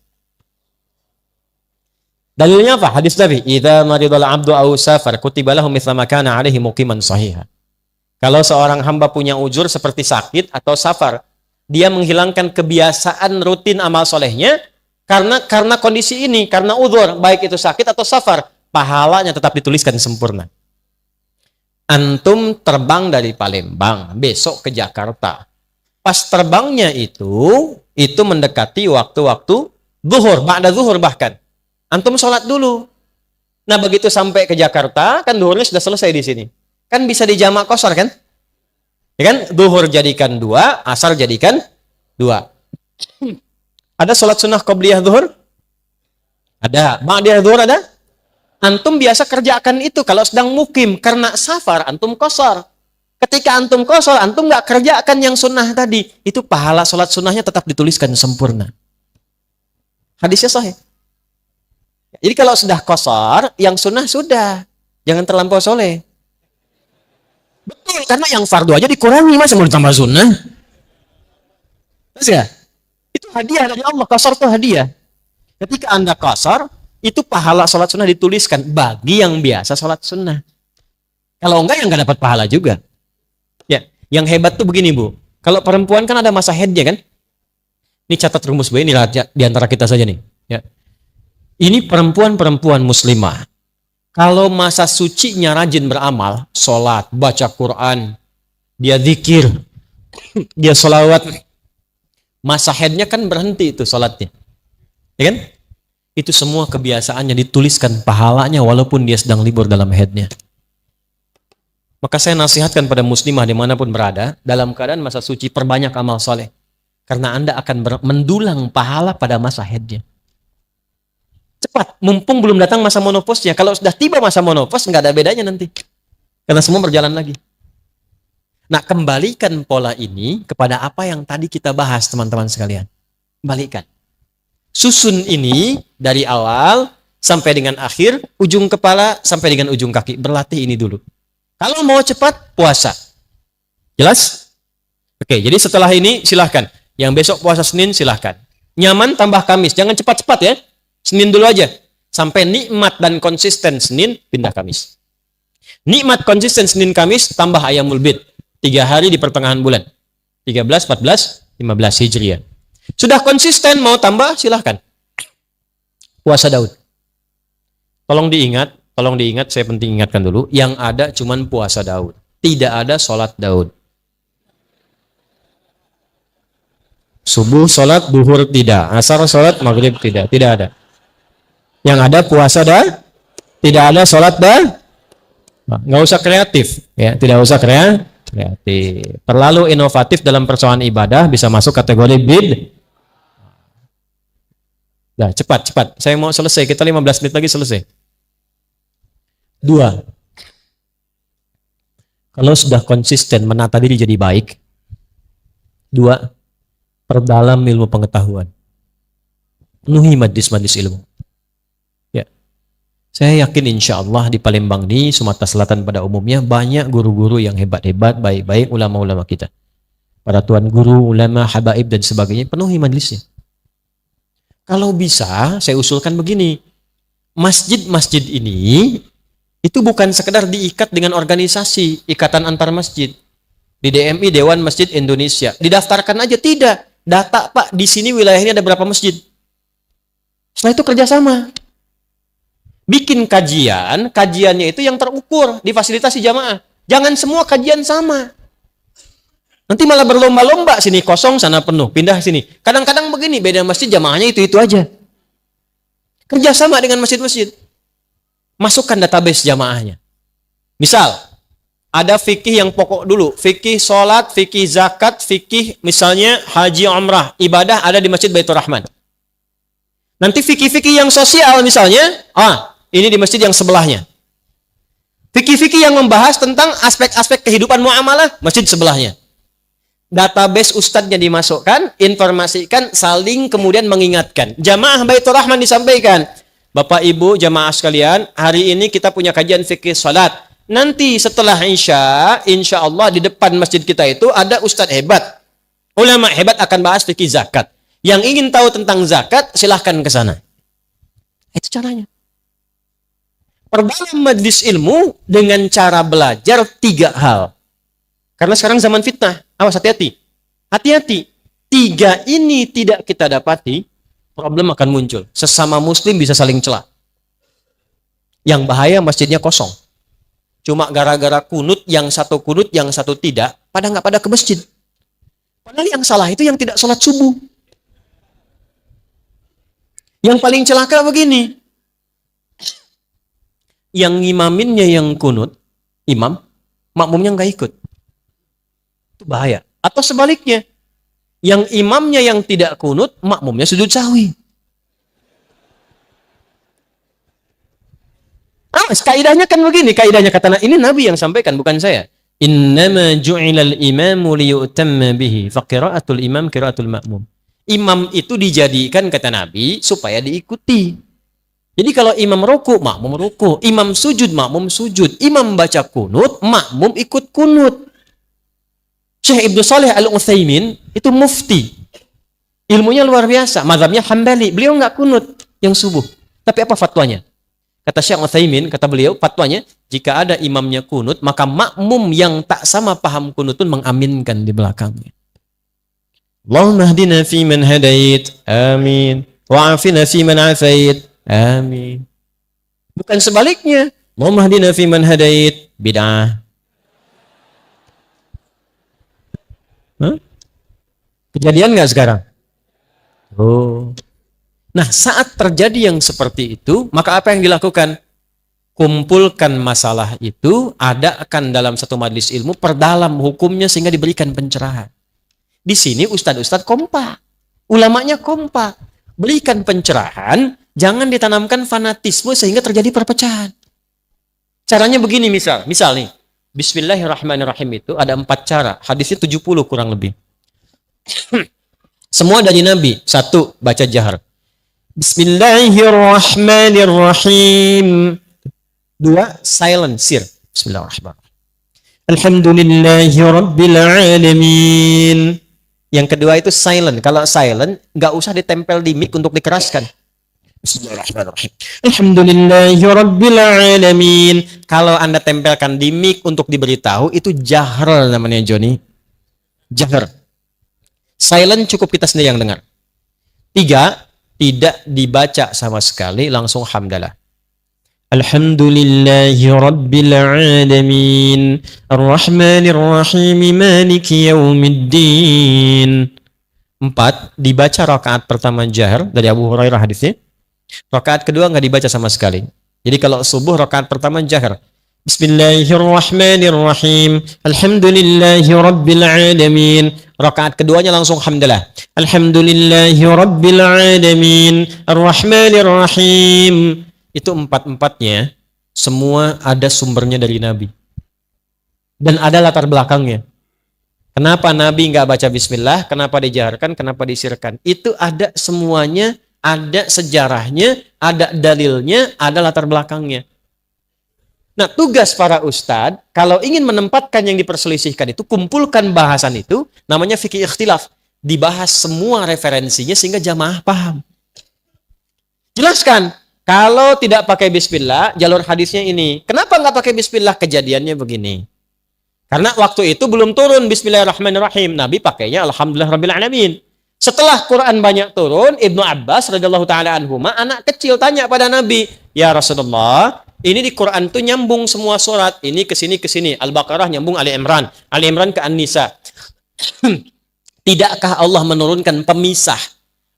Dalilnya apa? Hadis Nabi, "Idza maridal 'abdu aw safar kutiba lahu mithla ma kana 'alaihi muqiman shahiha." Kalau seorang hamba punya uzur seperti sakit atau safar, dia menghilangkan kebiasaan rutin amal solehnya karena kondisi ini, karena uzur, baik itu sakit atau safar, pahalanya tetap dituliskan sempurna. Antum terbang dari Palembang, besok ke Jakarta. Pas terbangnya itu mendekati waktu-waktu zuhur, ba'da zuhur bahkan. Antum sholat dulu. Nah, begitu sampai ke Jakarta, kan zuhurnya sudah selesai di sini. Kan bisa dijamak qashar kan? Ya kan? Zuhur jadikan 2, asar jadikan 2. Ada sholat sunnah qobliyah zuhur? Ada. Ba'diyah zuhur ada? Antum biasa kerjakan itu kalau sedang mukim. Karena safar, antum qashar. Ketika antum qashar, antum nggak kerjakan yang sunnah tadi. Itu pahala sholat sunnahnya tetap dituliskan sempurna. Hadisnya sahih. Jadi kalau sudah qashar, yang sunnah sudah. Jangan terlampau soleh. Betul, karena yang fardu aja dikurangi, masa mau ditambah sunnah? Terus ya? Itu hadiah dari Allah, qasar itu hadiah. Ketika Anda qasar, itu pahala sholat sunnah dituliskan bagi yang biasa sholat sunnah. Kalau enggak, yang enggak dapat pahala juga. Ya, yang hebat tuh begini, Bu. Kalau perempuan kan ada masa haidnya kan? Ini catat rumus, Bu, ini di antara kita saja nih. Ya. Ini perempuan-perempuan muslimah. Kalau masa sucinya rajin beramal, sholat, baca Quran, dia zikir, dia sholawat, masa haidnya kan berhenti itu sholatnya. Ya kan? Itu semua kebiasaannya dituliskan pahalanya walaupun dia sedang libur dalam haidnya. Maka saya nasihatkan pada muslimah dimanapun berada, dalam keadaan masa suci perbanyak amal soleh. Karena Anda akan mendulang pahala pada masa haidnya. Cepat, mumpung belum datang masa monoposnya. Kalau sudah tiba masa monopos, nggak ada bedanya nanti. Karena semua berjalan lagi. Nah, kembalikan pola ini kepada apa yang tadi kita bahas, teman-teman sekalian. Kembalikan. Susun ini dari awal sampai dengan akhir, ujung kepala sampai dengan ujung kaki. Berlatih ini dulu. Kalau mau cepat, puasa. Jelas? Oke, jadi setelah ini silahkan. Yang besok puasa Senin silahkan. Nyaman tambah Kamis. Jangan cepat-cepat ya. Senin dulu aja. Sampai nikmat dan konsisten Senin, pindah Kamis. Nikmat konsisten Senin Kamis, tambah Ayyamul Bid. 3 hari di pertengahan bulan. 13, 14, 15 Hijriah. Sudah konsisten, mau tambah, silahkan. Puasa Daud. Tolong diingat, saya penting ingatkan dulu. Yang ada cuman puasa Daud. Tidak ada sholat Daud. Subuh sholat, duhur tidak. Asar sholat, maghrib tidak. Tidak ada. Yang ada puasa Daud. Tidak ada sholat Daud. Nggak usah kreatif. Ya, tidak usah kreatif. Terlalu inovatif dalam persoalan ibadah bisa masuk kategori bid. Nah, cepat. Saya mau selesai. Kita 15 menit lagi selesai. 2. Kalau sudah konsisten menata diri jadi baik. 2. Perdalam ilmu pengetahuan. Penuhi majlis-majlis ilmu. Ya. Saya yakin insya Allah di Palembang ini, Sumatera Selatan pada umumnya, banyak guru-guru yang hebat-hebat, baik-baik, ulama-ulama kita. Para tuan guru, ulama, habaib, dan sebagainya, penuhi majlisnya. Kalau bisa, saya usulkan begini. Masjid-masjid ini, itu bukan sekedar diikat dengan organisasi, ikatan antar masjid. Di DMI, Dewan Masjid Indonesia. Didaftarkan aja, tidak. Data, Pak, di sini wilayahnya ada berapa masjid. Setelah itu kerjasama. Bikin kajiannya itu yang terukur, difasilitasi jamaah. Jangan semua kajian sama. Nanti malah berlomba-lomba, sini kosong, sana penuh, pindah sini. Kadang-kadang begini, beda masjid jamaahnya itu aja. Kerjasama dengan masjid-masjid. Masukkan database jamaahnya. Misal, ada fikih yang pokok dulu. Fikih sholat, fikih zakat, fikih misalnya haji umrah. Ibadah ada di Masjid Baitur Rahman. Nanti fikih-fikih yang sosial misalnya, ini di masjid yang sebelahnya. Fikih-fikih yang membahas tentang aspek-aspek kehidupan muamalah, masjid sebelahnya. Database ustadznya dimasukkan, informasikan, saling kemudian mengingatkan. Jamaah Baitur Rahman disampaikan. Bapak Ibu jamaah sekalian, hari ini kita punya kajian fikih salat. Nanti setelah insya Allah di depan masjid kita itu ada ustadz hebat. Ulama hebat akan bahas fikih zakat. Yang ingin tahu tentang zakat, silahkan ke sana. Itu caranya. Perdalam majlis ilmu dengan cara belajar 3 hal. Karena sekarang zaman fitnah. Awas, hati-hati. Hati-hati. 3 ini tidak kita dapati, problem akan muncul. Sesama muslim bisa saling celah. Yang bahaya masjidnya kosong. Cuma gara-gara kunut, yang satu kunut, yang satu tidak, nggak pada ke masjid. Padahal yang salah itu yang tidak sholat subuh. Yang paling celaka begini. Yang ngimaminnya yang kunut, imam, makmumnya nggak ikut. Itu bahaya. Atau sebaliknya, yang imamnya yang tidak kunut, makmumnya sujud sahwi. Kaidahnya kan begini, kaidahnya kata ini Nabi yang sampaikan, bukan saya. Innama ju'ilal imamu liyu'tamma bihi, faqira'atul imam qira'atul makmum. Imam itu dijadikan, kata Nabi, supaya diikuti. Jadi kalau imam ruku, makmum ruku. Imam sujud, makmum sujud. Imam baca kunut, makmum ikut kunut. Syekh Ibnu Shalih Al-Utsaimin itu mufti. Ilmunya luar biasa. Mazhabnya Hambali. Beliau nggak kunut yang subuh. Tapi apa fatwanya? Kata Syekh Utsaimin, kata beliau, fatwanya, jika ada imamnya kunut, maka makmum yang tak sama paham kunut pun mengaminkan di belakangnya. Allahumma hdina fi man hadait. Amin. Wa'afina fi man afait. Amin. Bukan sebaliknya. Allahumma hdina fi man hadait. Bid'ah. Hah? Kejadian nggak sekarang? Oh. Nah, saat terjadi yang seperti itu, maka apa yang dilakukan? Kumpulkan masalah itu, adakan dalam satu majelis ilmu, perdalam hukumnya sehingga diberikan pencerahan. Di sini ustadz-ustadz kompak, ulamanya kompak, berikan pencerahan, jangan ditanamkan fanatisme sehingga terjadi perpecahan. Caranya begini misal nih, Bismillahirrahmanirrahim itu ada 4 cara, hadisnya 70 kurang lebih. Semua dari Nabi. 1, baca jahar. Bismillahirrahmanirrahim. 2, silent, sir. Bismillahirrahmanirrahim. Alhamdulillahi rabbil alamin. Yang kedua itu silent. Kalau silent, nggak usah ditempel di mic untuk dikeraskan. Bismillahirrahmanirrahim. Alhamdulillahi rabbil alamin. Kalau Anda tempelkan di mic untuk diberitahu, itu jahar namanya, Joni. Jahar. Silent cukup kita sendiri yang dengar. 3, tidak dibaca sama sekali, langsung hamdalah. Alhamdulillahi rabbil alamin. Ar-Rahmanir-Rahim. Maliki yaumiddin. 4, dibaca rakaat pertama jahar dari Abu Hurairah hadisnya. Rakaat kedua nggak dibaca sama sekali. Jadi kalau subuh rakaat pertama jahar. Bismillahirrahmanirrahim. Alhamdulillahi rabbil alamin. Rakaat keduanya langsung hamdalah. Alhamdulillahi rabbil alamin. Ar-Rahmanirrahim. Itu 4-4-nya semua ada sumbernya dari Nabi. Dan ada latar belakangnya. Kenapa Nabi nggak baca bismillah? Kenapa dijaharkan? Kenapa disirkan? Itu ada semuanya, ada sejarahnya, ada dalilnya, ada latar belakangnya. Nah, tugas para ustadz, kalau ingin menempatkan yang diperselisihkan itu, kumpulkan bahasan itu, namanya fikih ikhtilaf. Dibahas semua referensinya sehingga jamaah paham. Jelaskan. Kalau tidak pakai bismillah, jalur hadisnya ini. Kenapa nggak pakai bismillah? Kejadiannya begini. Karena waktu itu belum turun Bismillahirrahmanirrahim. Nabi pakainya Alhamdulillahirrahmanirrahim. Setelah Quran banyak turun, Ibnu Abbas radhiyallahu taala anhuma, anak kecil tanya pada Nabi, "Ya Rasulullah, ini di Quran tuh nyambung semua surat. Ini ke sini. Al-Baqarah nyambung Ali Imran. Ali Imran ke An-Nisa. Tidakkah Allah menurunkan pemisah?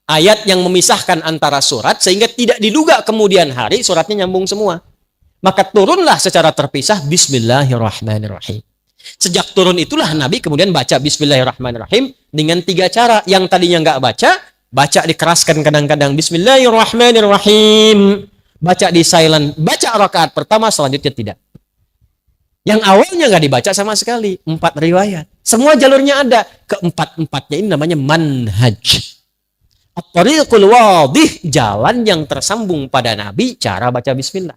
Ayat yang memisahkan antara surat sehingga tidak diduga kemudian hari suratnya nyambung semua. Maka turunlah secara terpisah Bismillahirrahmanirrahim. Sejak turun itulah Nabi kemudian baca Bismillahirrahmanirrahim dengan 3 cara. Yang tadinya nggak baca dikeraskan kadang-kadang Bismillahirrahmanirrahim. Baca di silent, baca rakaat pertama, selanjutnya tidak. Yang awalnya nggak dibaca sama sekali. 4 riwayat. Semua jalurnya ada. Keempat-empatnya ini namanya manhaj. At-tariqul wadih, jalan yang tersambung pada Nabi, cara baca bismillah.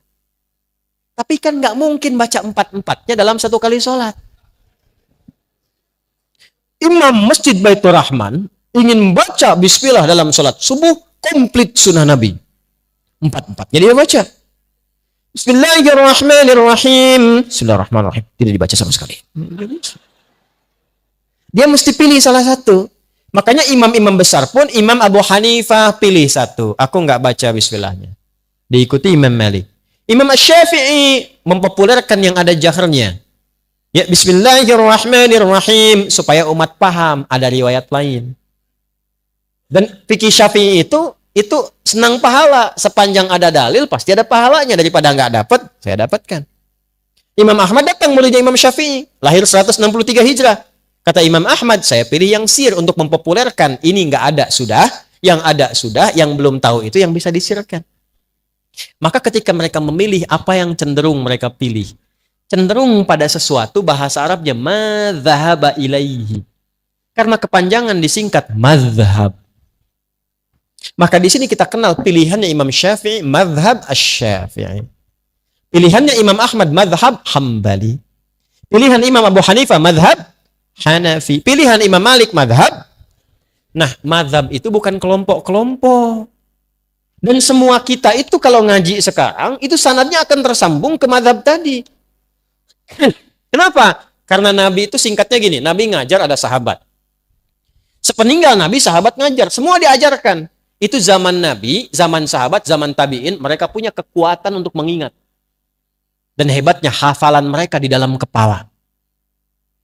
Tapi kan nggak mungkin baca 4-empatnya dalam satu kali sholat. Imam Masjid Baitur Rahman ingin baca bismillah dalam sholat subuh, komplit sunnah Nabi. 4-empatnya dia baca. Bismillahirrahmanirrahim. Bismillahirrahmanirrahim. Tidak dibaca sama sekali. Dia mesti pilih salah satu. Makanya imam-imam besar pun, Imam Abu Hanifah pilih satu. Aku nggak baca bismillahnya. Diikuti Imam Malik. Imam Asy-Syafi'i mempopulerkan yang ada jahrnya. Ya, Bismillahirrahmanirrahim. Supaya umat paham, ada riwayat lain. Dan fikih Syafi'i itu senang pahala. Sepanjang ada dalil, pasti ada pahalanya. Daripada nggak dapat, saya dapatkan. Imam Ahmad datang muridnya Imam Syafi'i. Lahir 163 Hijrah. Kata Imam Ahmad, saya pilih yang sir untuk mempopulerkan. Ini nggak ada sudah, yang ada sudah, yang belum tahu itu yang bisa disirkan. Maka ketika mereka memilih apa yang cenderung mereka pilih, cenderung pada sesuatu, bahasa Arabnya madzhaba ilaihi. Karena kepanjangan disingkat mazhab. Maka di sini kita kenal pilihannya Imam Syafi'i, madhab Asy-Syafi'i. Pilihannya Imam Ahmad, madhab Hambali. Pilihan Imam Abu Hanifah, madhab Hanafi. Pilihan Imam Malik, madhab. Nah, madhab itu bukan kelompok-kelompok. Dan semua kita itu kalau ngaji sekarang, itu sanadnya akan tersambung ke madhab tadi. Kenapa? Karena Nabi itu singkatnya gini, Nabi ngajar ada sahabat. Sepeninggal Nabi, sahabat ngajar. Semua diajarkan. Itu zaman Nabi, zaman sahabat, zaman tabi'in, mereka punya kekuatan untuk mengingat. Dan hebatnya hafalan mereka di dalam kepala.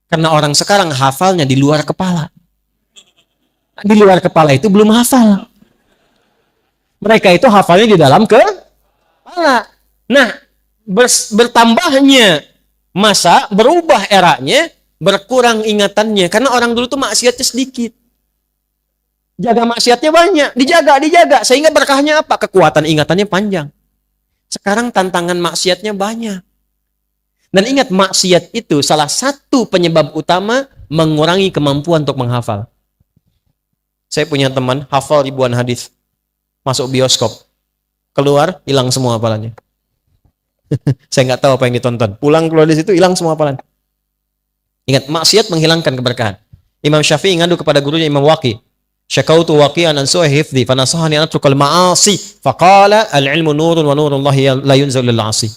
Karena orang sekarang hafalnya di luar kepala. Di luar kepala itu belum hafal. Mereka itu hafalnya di dalam kepala. Nah, bertambahnya masa, berubah eranya, berkurang ingatannya. Karena orang dulu tuh maksiatnya sedikit. Jaga maksiatnya banyak, dijaga. Sehingga berkahnya apa? Kekuatan ingatannya panjang. Sekarang tantangan maksiatnya banyak. Dan ingat, maksiat itu salah satu penyebab utama mengurangi kemampuan untuk menghafal. Saya punya teman, hafal ribuan hadis. Masuk bioskop. Keluar, hilang semua hafalannya. Saya nggak tahu apa yang ditonton. Pulang keluar dari situ, hilang semua hafalan. Ingat, maksiat menghilangkan keberkahan. Imam Syafi'i ngadu kepada gurunya Imam Waqi. Syakautu waqi'an an su'i hifdhi fanasahani an atrukal ma'asi faqala al-ilmu nurun wa nurullahi la yunzal lil 'asi.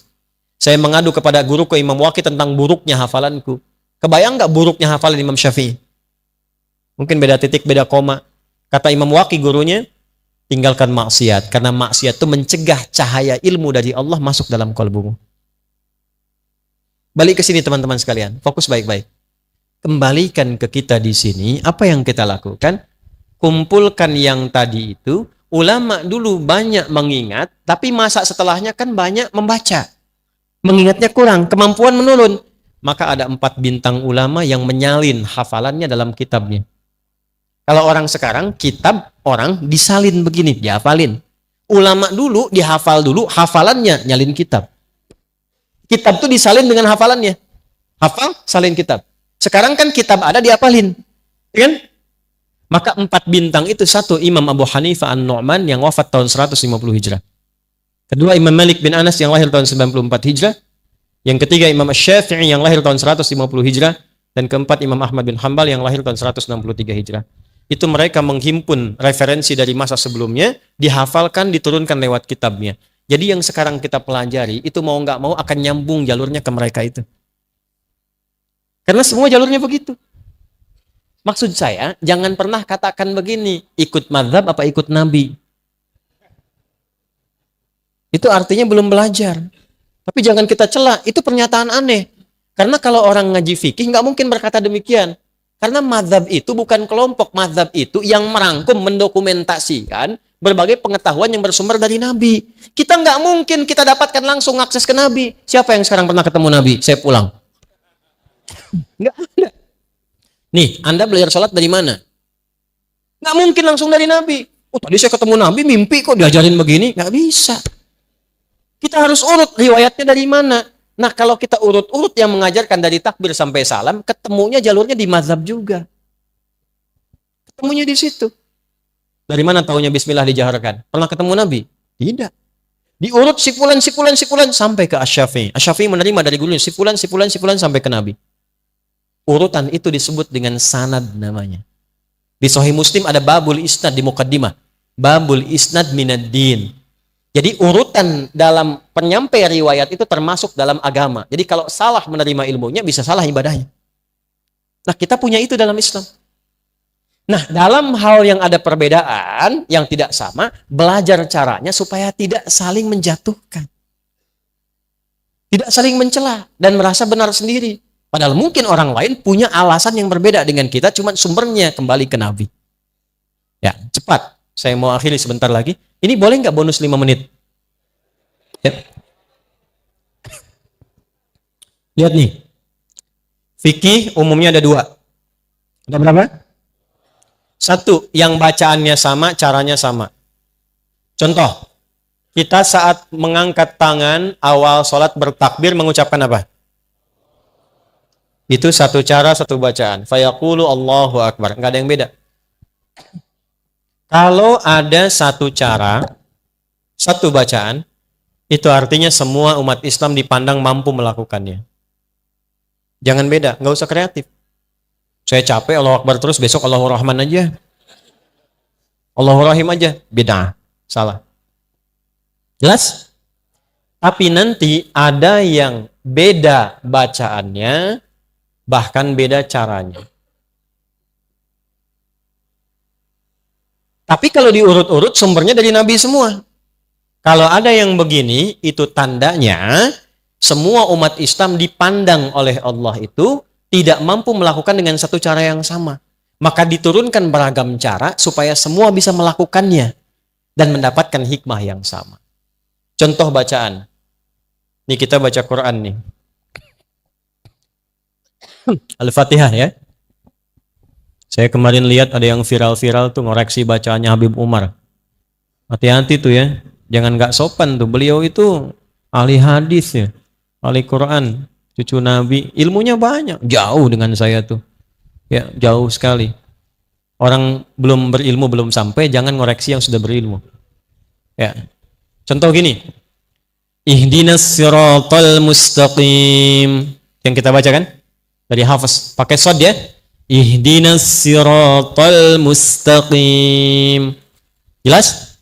Saya mengadu kepada guruku Imam Waqi tentang buruknya hafalanku. Kebayang nggak buruknya hafalan Imam Syafi'i? Mungkin beda titik, beda koma. Kata Imam Waqi gurunya, tinggalkan maksiat karena maksiat itu mencegah cahaya ilmu dari Allah masuk dalam kalbumu. Balik ke sini teman-teman sekalian, fokus baik-baik. Kembalikan ke kita di sini, apa yang kita lakukan? Kumpulkan yang tadi itu, ulama dulu banyak mengingat, tapi masa setelahnya kan banyak membaca. Mengingatnya kurang, kemampuan menurun. Maka ada 4 bintang ulama yang menyalin hafalannya dalam kitabnya. Kalau orang sekarang, kitab orang disalin begini, dihafalin. Ulama dulu dihafal dulu, hafalannya nyalin kitab. Kitab tuh disalin dengan hafalannya. Hafal, salin kitab. Sekarang kan kitab ada, dihafalin. Kan? Maka 4 bintang itu, satu Imam Abu Hanifah An-Nu'man yang wafat tahun 150 Hijrah. Kedua Imam Malik bin Anas yang lahir tahun 94 Hijrah. Yang ketiga Imam Asy-Syafi'i yang lahir tahun 150 Hijrah. Dan keempat Imam Ahmad bin Hanbal yang lahir tahun 163 Hijrah. Itu mereka menghimpun referensi dari masa sebelumnya, dihafalkan, diturunkan lewat kitabnya. Jadi yang sekarang kita pelajari, itu mau nggak mau akan nyambung jalurnya ke mereka itu. Karena semua jalurnya begitu. Maksud saya, jangan pernah katakan begini, ikut mazhab apa ikut Nabi. Itu artinya belum belajar. Tapi jangan kita cela, itu pernyataan aneh. Karena kalau orang ngaji fikih, nggak mungkin berkata demikian. Karena mazhab itu bukan kelompok, mazhab itu yang merangkum, mendokumentasikan berbagai pengetahuan yang bersumber dari Nabi. Kita nggak mungkin kita dapatkan langsung akses ke Nabi. Siapa yang sekarang pernah ketemu Nabi? Saya pulang. Nggak ada. Nih, Anda belajar sholat dari mana? Nggak mungkin langsung dari Nabi. Oh, tadi saya ketemu Nabi, mimpi kok diajarin begini. Nggak bisa. Kita harus urut riwayatnya dari mana. Nah, kalau kita urut-urut yang mengajarkan dari takbir sampai salam, ketemunya jalurnya di mazhab juga. Ketemunya di situ. Dari mana taunya bismillah dijaharkan? Pernah ketemu Nabi? Tidak. Diurut sifulan sampai ke Asy-Syafi'i. Asy-Syafi'i menerima dari gurunya sifulan sampai ke Nabi. Urutan itu disebut dengan sanad namanya. Di Sahih Muslim ada babul isnad di muqaddimah. Babul isnad minad din. Jadi urutan dalam penyampai riwayat itu termasuk dalam agama. Jadi kalau salah menerima ilmunya, bisa salah ibadahnya. Nah, kita punya itu dalam Islam. Nah, dalam hal yang ada perbedaan, yang tidak sama, belajar caranya supaya tidak saling menjatuhkan. Tidak saling mencela dan merasa benar sendiri. Padahal mungkin orang lain punya alasan yang berbeda dengan kita, cuma sumbernya kembali ke Nabi. Ya, cepat. Saya mau akhiri sebentar lagi. Ini boleh nggak bonus 5 menit? Ya. Lihat nih. Fikih umumnya ada 2. Ada berapa? 1, yang bacaannya sama, caranya sama. Contoh, kita saat mengangkat tangan awal sholat bertakbir mengucapkan apa? Itu satu cara, satu bacaan. Fayaqulu Allahu Akbar. Nggak ada yang beda. Kalau ada satu cara, satu bacaan, itu artinya semua umat Islam dipandang mampu melakukannya. Jangan beda, nggak usah kreatif. Saya capek Allahu Akbar terus, besok Allahu Rahman aja. Allahu Rahim aja, beda, salah. Jelas? Tapi nanti ada yang beda bacaannya, bahkan beda caranya. Tapi kalau diurut-urut sumbernya dari Nabi semua. Kalau ada yang begini, itu tandanya semua umat Islam dipandang oleh Allah itu tidak mampu melakukan dengan satu cara yang sama. Maka diturunkan beragam cara supaya semua bisa melakukannya dan mendapatkan hikmah yang sama. Contoh bacaan. Nih kita baca Quran nih. Al-Fatihah ya. Saya kemarin lihat ada yang viral-viral tuh ngoreksi bacaannya Habib Umar. Hati-hati tuh ya. Jangan nggak sopan tuh. Beliau itu ahli hadis ya. Ahli Quran. Cucu Nabi. Ilmunya banyak. Jauh dengan saya tuh. Ya jauh sekali. Orang belum berilmu belum sampai. Jangan ngoreksi yang sudah berilmu. Ya. Contoh gini. Ihdinas siratal mustaqim. Yang kita baca kan? Dari Hafiz. Pakai shod ya. Ihdinas siratal mustaqim. Jelas?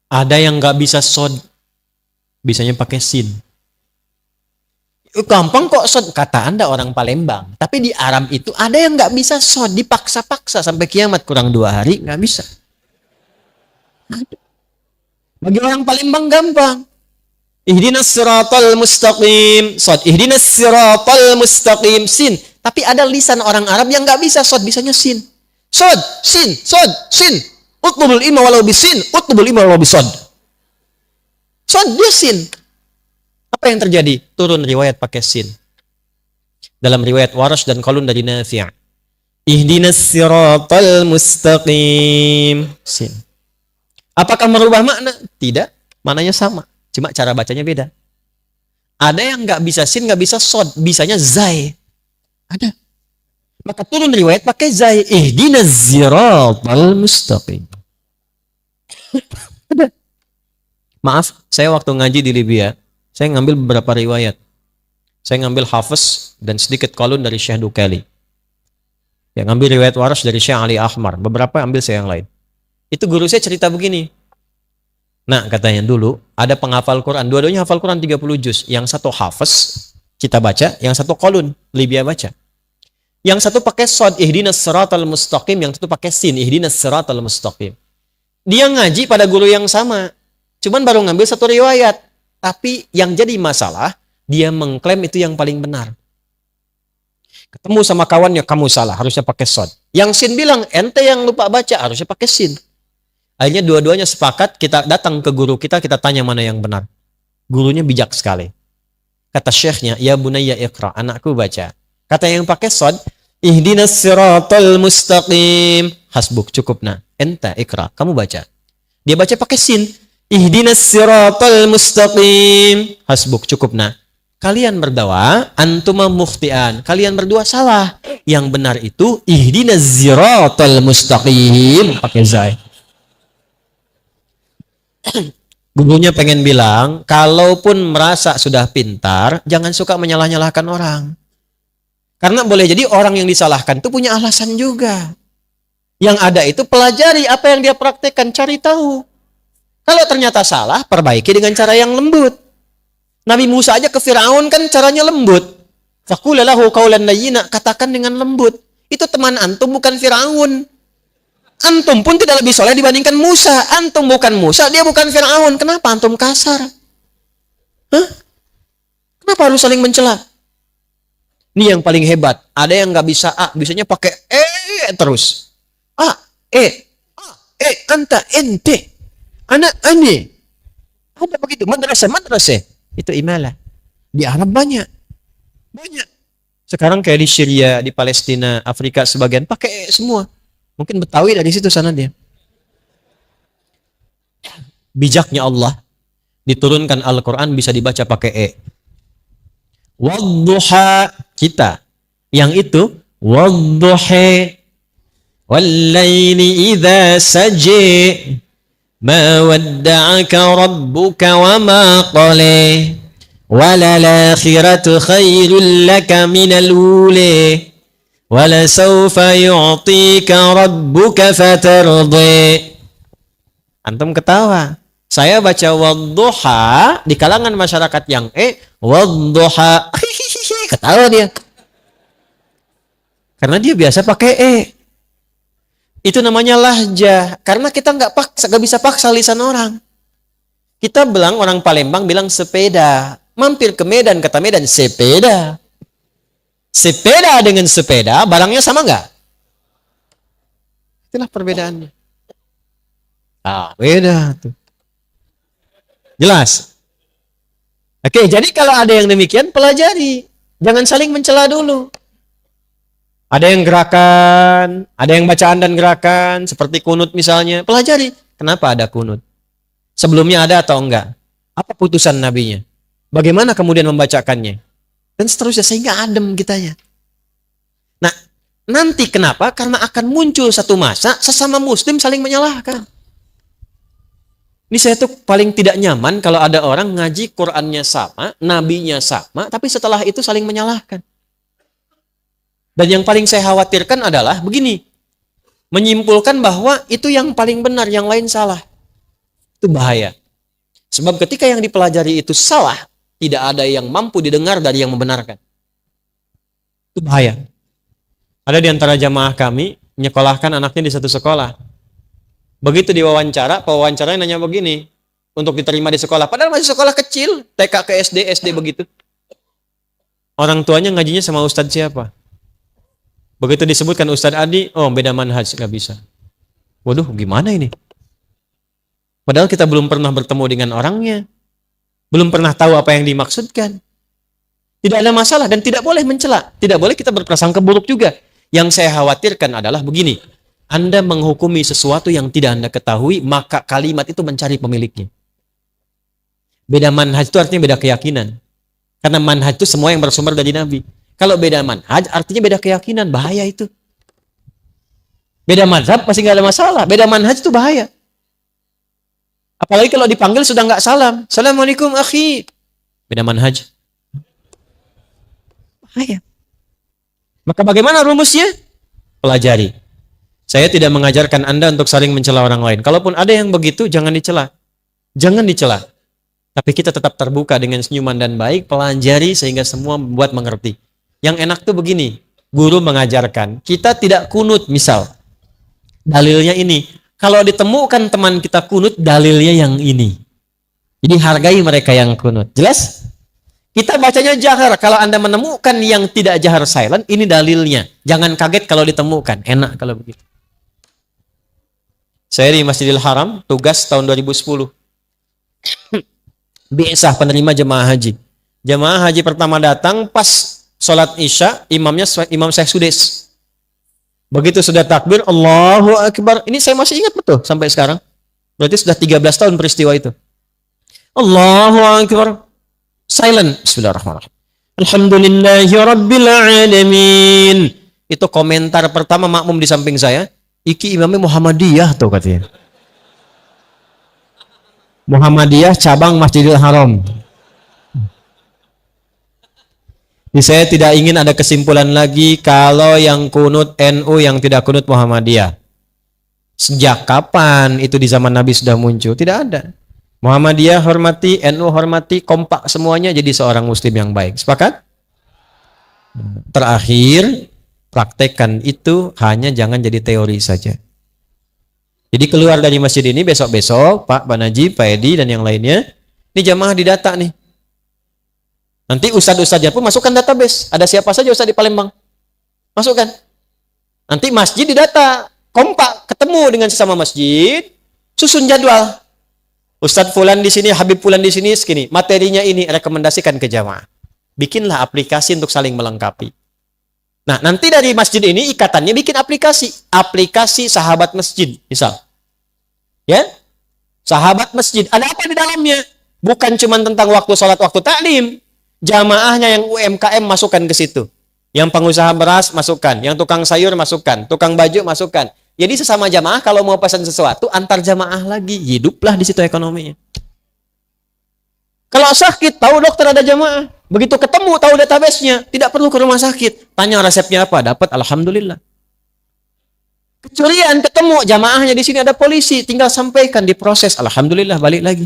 Ada yang nggak bisa shod. Bisanya pakai sin. Gampang kok shod. Kata Anda orang Palembang. Tapi di Arab itu ada yang nggak bisa shod. Dipaksa-paksa sampai kiamat kurang 2 hari nggak bisa. Bagi orang Palembang gampang. Ihdinas siratal mustaqim. Shod. Ihdinas siratal mustaqim. Sin. Tapi ada lisan orang Arab yang nggak bisa shod, bisanya sin. Shod, sin, shod, sin. Utlubul ilma walau bisin, utlubul ilma walau bisod. Shod, dia sin. Apa yang terjadi? Turun riwayat pakai sin. Dalam riwayat Warash dan Qalun dari Nafi'. Ihdinas siratal mustaqim. Sin. Apakah merubah makna? Tidak. Maknanya sama. Cuma cara bacanya beda. Ada yang nggak bisa sin, nggak bisa shod. Bisanya zai. Ada. Maka turun riwayat pakai zai. Ihdinas siratal mustaqim. Ada. Maaf, saya waktu ngaji di Libya, saya ngambil beberapa riwayat. Saya ngambil Hafiz dan sedikit Qalun dari Syekh Dukali. Ya, ngambil riwayat Warash dari Syekh Ali Ahmar. Beberapa ambil saya yang lain. Itu guru saya cerita begini. Nah, katanya dulu ada penghafal Quran. Dua-duanya hafal Quran 30 juz. Yang satu Hafiz, kita baca. Yang satu Qalun, Libya baca. Yang satu pakai shod, ihdinas siratal mustaqim. Yang satu pakai sin, ihdinas siratal mustaqim. Dia ngaji pada guru yang sama. Cuman baru ngambil satu riwayat. Tapi yang jadi masalah, dia mengklaim itu yang paling benar. Ketemu sama kawannya, kamu salah, harusnya pakai shod. Yang sin bilang, ente yang lupa baca, harusnya pakai sin. Akhirnya dua-duanya sepakat, kita datang ke guru kita tanya mana yang benar. Gurunya bijak sekali. Kata syekhnya, ya bunayya iqra, anakku baca. Kata yang pakai shod, ihdinas siratal mustaqim. Hasbuk, cukup nah. Enta iqra, kamu baca. Dia baca pakai sin. Ihdinas siratal mustaqim. Hasbuk, cukup nah. Kalian berdua, antuma mukhtian. Kalian berdua salah. Yang benar itu, ihdinas siratal mustaqim. Pakai zai. Gurunya pengen bilang, kalaupun merasa sudah pintar, jangan suka menyalah-nyalahkan orang. Karena boleh jadi orang yang disalahkan itu punya alasan juga. Yang ada itu pelajari apa yang dia praktekkan, cari tahu. Kalau ternyata salah, perbaiki dengan cara yang lembut. Nabi Musa aja ke Firaun kan caranya lembut. Faqula lahu qawlan layyina, katakan dengan lembut. Itu teman antum bukan Firaun. Antum pun tidak lebih soleh dibandingkan Musa. Antum bukan Musa, dia bukan Firaun. Kenapa antum kasar? Hah? Kenapa harus saling mencela? Ini yang paling hebat. Ada yang nggak bisa A, bisanya pakai terus. A, anta, ente, anak, ane. Ada begitu, madrasah. Itu imalah. Di Arab banyak. Sekarang kayak di Syria, di Palestina, Afrika sebagian pakai semua. Mungkin Betawi dari situ sana dia. Bijaknya Allah, diturunkan Al-Quran bisa dibaca pakai Wadduha, kita. Yang itu, wadduhe. Wallaili idza saji ma wadda'aka rabbuka wa ma qali walal akhiratu khairul laka minal uli wala sawfa yu'tika rabbuka fatardi. Antum ketawa. Saya baca wadduha di kalangan masyarakat yang wadduha. Ketawa dia. Karena dia biasa pakai Itu namanya lahjah. Karena kita nggak bisa paksa lisan orang. Kita bilang orang Palembang bilang sepeda. Mampir ke Medan, kata Medan sepeda. Sepeda dengan sepeda, barangnya sama nggak? Itulah perbedaannya. Beda tuh. Jelas? Oke, jadi kalau ada yang demikian, pelajari. Jangan saling mencela dulu. Ada yang gerakan, ada yang bacaan dan gerakan, seperti kunut misalnya. Pelajari, kenapa ada kunut? Sebelumnya ada atau enggak? Apa putusan nabinya? Bagaimana kemudian membacakannya? Dan seterusnya, sehingga adem kitanya. Nah, nanti kenapa? Karena akan muncul satu masa, sesama muslim saling menyalahkan. Ini saya tuh paling tidak nyaman kalau ada orang ngaji Qur'annya sama, nabinya sama, tapi setelah itu saling menyalahkan. Dan yang paling saya khawatirkan adalah begini, menyimpulkan bahwa itu yang paling benar, yang lain salah. Itu bahaya. Sebab ketika yang dipelajari itu salah, tidak ada yang mampu didengar dari yang membenarkan. Itu bahaya. Ada di antara jamaah kami, menyekolahkan anaknya di satu sekolah. Begitu diwawancara, pewawancaranya nanya begini, untuk diterima di sekolah. Padahal masih sekolah kecil, TK ke SD, SD begitu. Orang tuanya ngajinya sama ustadz siapa? Begitu disebutkan Ustadz Adi, beda manhaj, nggak bisa. Waduh, gimana ini? Padahal kita belum pernah bertemu dengan orangnya. Belum pernah tahu apa yang dimaksudkan. Tidak ada masalah dan tidak boleh mencela. Tidak boleh kita berprasangka buruk juga. Yang saya khawatirkan adalah begini. Anda menghukumi sesuatu yang tidak Anda ketahui, maka kalimat itu mencari pemiliknya. Beda manhaj itu artinya beda keyakinan. Karena manhaj itu semua yang bersumber dari Nabi. Kalau beda manhaj, artinya beda keyakinan. Bahaya itu. Beda mazhab pasti nggak ada masalah. Beda manhaj itu bahaya. Apalagi kalau dipanggil sudah nggak salam. Assalamualaikum akhi. Beda manhaj. Bahaya. Maka bagaimana rumusnya? Pelajari. Saya tidak mengajarkan Anda untuk saling mencela orang lain. Kalaupun ada yang begitu, jangan dicela. Jangan dicela. Tapi kita tetap terbuka dengan senyuman dan baik. Pelajari sehingga semua membuat mengerti. Yang enak tuh begini, guru mengajarkan, kita tidak kunut misal. Dalilnya ini. Kalau ditemukan teman kita kunut, dalilnya yang ini. Jadi hargai mereka yang kunut. Jelas? Kita bacanya jahar. Kalau Anda menemukan yang tidak jahar silent, ini dalilnya. Jangan kaget kalau ditemukan. Enak kalau begitu. Saya di Masjidil Haram, tugas tahun 2010. Biasa penerima jemaah haji. Jemaah haji pertama datang pas sholat Isya, imamnya Imam Syekh Sudes. Begitu sudah takbir, Allahu Akbar. Ini saya masih ingat betul sampai sekarang. Berarti sudah 13 tahun peristiwa itu. Allahu Akbar. Silent. Bismillahirrahmanirrahim. Alhamdulillahi Rabbil Alamin. Itu komentar pertama makmum di samping saya. Iki imamnya Muhammadiyah tuh katanya. Muhammadiyah cabang Masjidil Haram. Saya tidak ingin ada kesimpulan lagi kalau yang kunut NU, yang tidak kunut Muhammadiyah. Sejak kapan itu di zaman Nabi sudah muncul? Tidak ada. Muhammadiyah hormati, NU hormati, kompak semuanya jadi seorang muslim yang baik. Sepakat? Terakhir, praktekkan itu, hanya jangan jadi teori saja. Jadi keluar dari masjid ini besok-besok, Pak Najib, Pak Edi, dan yang lainnya, ini jamaah didata nih. Nanti ustadz-ustadznya pun masukkan database. Ada siapa saja ustadz di Palembang? Masukkan. Nanti masjid didata. Kompak, ketemu dengan sesama masjid. Susun jadwal. Ustadz Fulan di sini, Habib Fulan di sini, segini. Materinya ini, rekomendasikan ke jamaah. Bikinlah aplikasi untuk saling melengkapi. Nah, nanti dari masjid ini ikatannya bikin aplikasi. Aplikasi sahabat masjid, misal. Ya? Sahabat masjid. Ada apa di dalamnya? Bukan cuma tentang waktu sholat, waktu taklim. Jamaahnya yang UMKM masukkan ke situ. Yang pengusaha beras masukkan, yang tukang sayur masukkan, tukang baju masukkan. Jadi sesama jamaah kalau mau pesan sesuatu antar jamaah lagi, hiduplah di situ ekonominya. Kalau sakit tahu dokter ada jamaah, begitu ketemu tahu database-nya, tidak perlu ke rumah sakit, tanya resepnya apa, dapat alhamdulillah. Kecurian ketemu jamaahnya di sini ada polisi, tinggal sampaikan diproses, alhamdulillah balik lagi.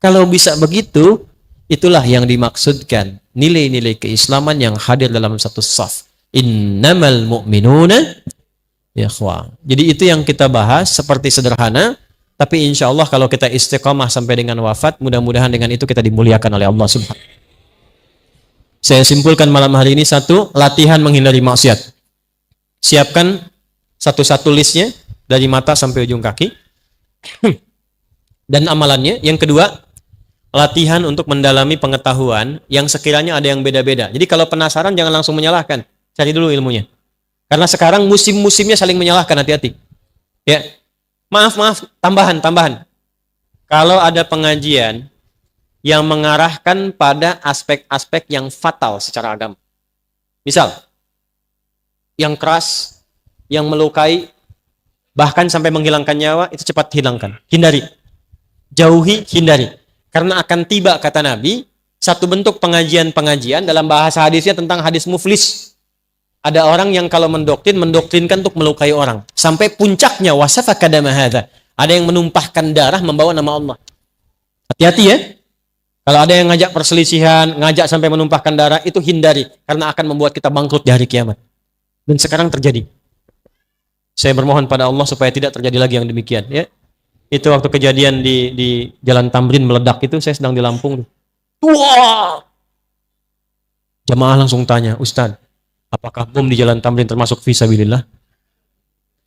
Kalau bisa begitu, itulah yang dimaksudkan nilai-nilai keislaman yang hadir dalam satu saf. Innamal mu'minuna ikhwah. Jadi itu yang kita bahas seperti sederhana, tapi insya Allah kalau kita istiqamah sampai dengan wafat, mudah-mudahan dengan itu kita dimuliakan oleh Allah Subhanahu. Saya simpulkan malam hari ini satu, latihan menghindari maksiat. Siapkan satu-satu listnya dari mata sampai ujung kaki dan amalannya. Yang kedua, latihan untuk mendalami pengetahuan yang sekiranya ada yang beda-beda. Jadi kalau penasaran jangan langsung menyalahkan, cari dulu ilmunya. Karena sekarang musim-musimnya saling menyalahkan, hati-hati. Ya. Maaf, tambahan. Kalau ada pengajian yang mengarahkan pada aspek-aspek yang fatal secara agama. Misal, yang keras, yang melukai, bahkan sampai menghilangkan nyawa, itu cepat hilangkan. Hindari. Jauhi, hindari. Karena akan tiba, kata Nabi, satu bentuk pengajian-pengajian dalam bahasa hadisnya tentang hadis muflis. Ada orang yang kalau mendoktrinkan untuk melukai orang. Sampai puncaknya, wasafaka dama hadza. Ada yang menumpahkan darah membawa nama Allah. Hati-hati ya. Kalau ada yang ngajak perselisihan, ngajak sampai menumpahkan darah, itu hindari. Karena akan membuat kita bangkrut di hari kiamat. Dan sekarang terjadi. Saya bermohon pada Allah supaya tidak terjadi lagi yang demikian. Ya. Itu waktu kejadian di Jalan Tamrin meledak itu, saya sedang di Lampung. Wah! Jamaah langsung tanya, Ustaz, apakah bom di Jalan Tamrin termasuk fisabilillah?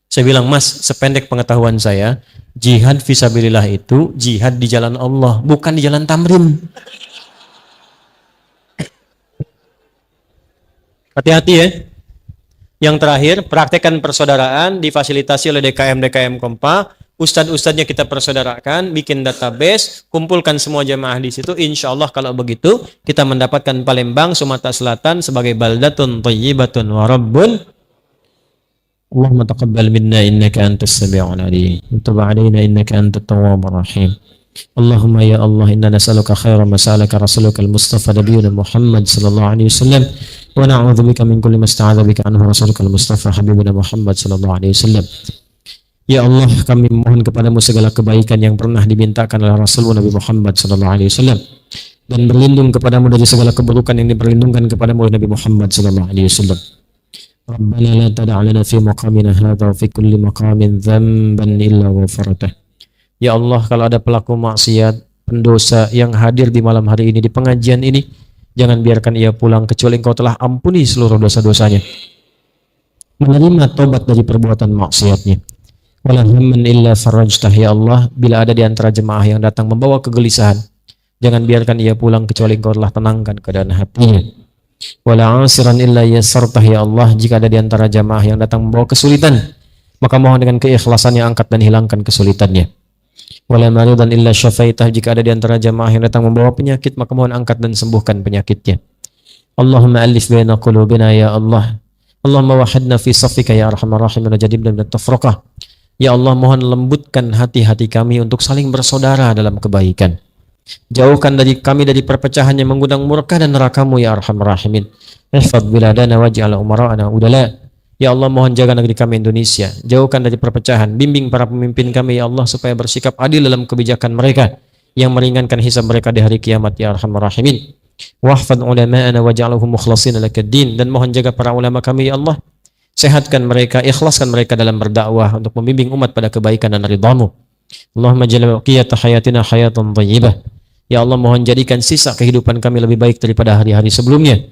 Saya bilang, Mas, sependek pengetahuan saya, jihad fisabilillah itu jihad di jalan Allah, bukan di Jalan Tamrin. Hati-hati ya. Yang terakhir, praktekkan persaudaraan difasilitasi oleh DKM Kompa. Ustadz-ustadznya kita persaudarakan, bikin database, kumpulkan semua jamaah di situ. Insya Allah kalau begitu, kita mendapatkan Palembang, Sumatera Selatan sebagai baldatun thayyibatun wa rabbun. Allahumma taqabbal minna innaka antas sami'ul alim. Wa tub 'alaina innaka antat tawwabur rahim. Allahumma ya Allah inna nas'aluka khairan ma sa'alaka rasulukal Mustafa nabiyuna Muhammad sallallahu alaihi wasallam wa na'udzubika min kulli ma ista'adza bika anhu rasulukal Mustafa habibuna Muhammad sallallahu alaihi wasallam. Ya Allah, kami mohon kepadamu segala kebaikan yang pernah dimintakan oleh Rasul Nabi Muhammad sallallahu alaihi wasallam dan berlindung kepadamu dari segala keburukan yang diperlindungkan kepadamu oleh Nabi Muhammad sallallahu alaihi wasallam. Rabbana la tada' lana fi maqamina hadza wa fi kulli maqamin dzamban illa ghafartah. Ya Allah, kalau ada pelaku maksiat, pendosa yang hadir di malam hari ini di pengajian ini, jangan biarkan ia pulang kecuali Engkau telah ampuni seluruh dosa-dosanya. Menerima tobat dari perbuatan maksiatnya. Wala hamman illa farajtah ya Allah, bila ada di antara jemaah yang datang membawa kegelisahan, jangan biarkan ia pulang kecuali Engkau telah tenangkan keadaan hatinya. Wala asiran illa yassartah ya Allah, jika ada di antara jemaah yang datang membawa kesulitan, maka mohon dengan keikhlasannya angkat dan hilangkan kesulitannya. Wala maridan illa syafaitah, jika ada di antara jemaah yang datang membawa penyakit, maka mohon angkat dan sembuhkan penyakitnya. Allahumma alif baina qulubina ya Allah. Allahumma wahidna fi saffika ya arhamar rahimin wa jadibna minat tafraqah. Ya Allah, mohon lembutkan hati-hati kami untuk saling bersaudara dalam kebaikan. Jauhkan dari kami dari perpecahan yang mengundang murka dan neraka-Mu ya arhamar rahimin. Ihfadz biladana waj'al umara'ana udala. Ya Allah, mohon jaga negeri kami Indonesia. Jauhkan dari perpecahan. Bimbing para pemimpin kami ya Allah supaya bersikap adil dalam kebijakan mereka yang meringankan hisab mereka di hari kiamat ya arhamar rahimin. Wahfadz ulama'ana waj'alhum mukhlasin lakad-din. Dan mohon jaga para ulama kami ya Allah. Sehatkan mereka, ikhlaskan mereka dalam berdakwah untuk membimbing umat pada kebaikan dan ridha-Mu. Allahumma ja'al baqiyata hayatina hayatan thayyibah. Ya Allah, mohon jadikan sisa kehidupan kami lebih baik daripada hari-hari sebelumnya.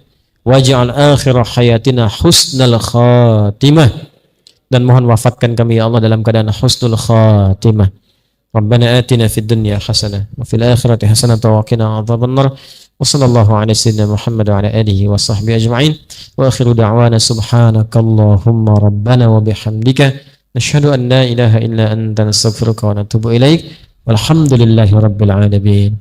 Waj'al akhirah hayatina husnal khatimah. Dan mohon wafatkan kami ya Allah dalam keadaan husnul khatimah. Rabbana atina fid dunya hasanah wa fil akhirati hasanah wa qina adzabannar. Wa sallallahu ala sayyidina Muhammad wa ala alihi wa sahbihi ajma'in. Wa akhiru da'wana subhanakallahumma rabbana wa bihamdika nashhadu an la ilaha illa anta nastaghfiruka wa natubu ilaik. Walhamdulillahi rabbil alamin.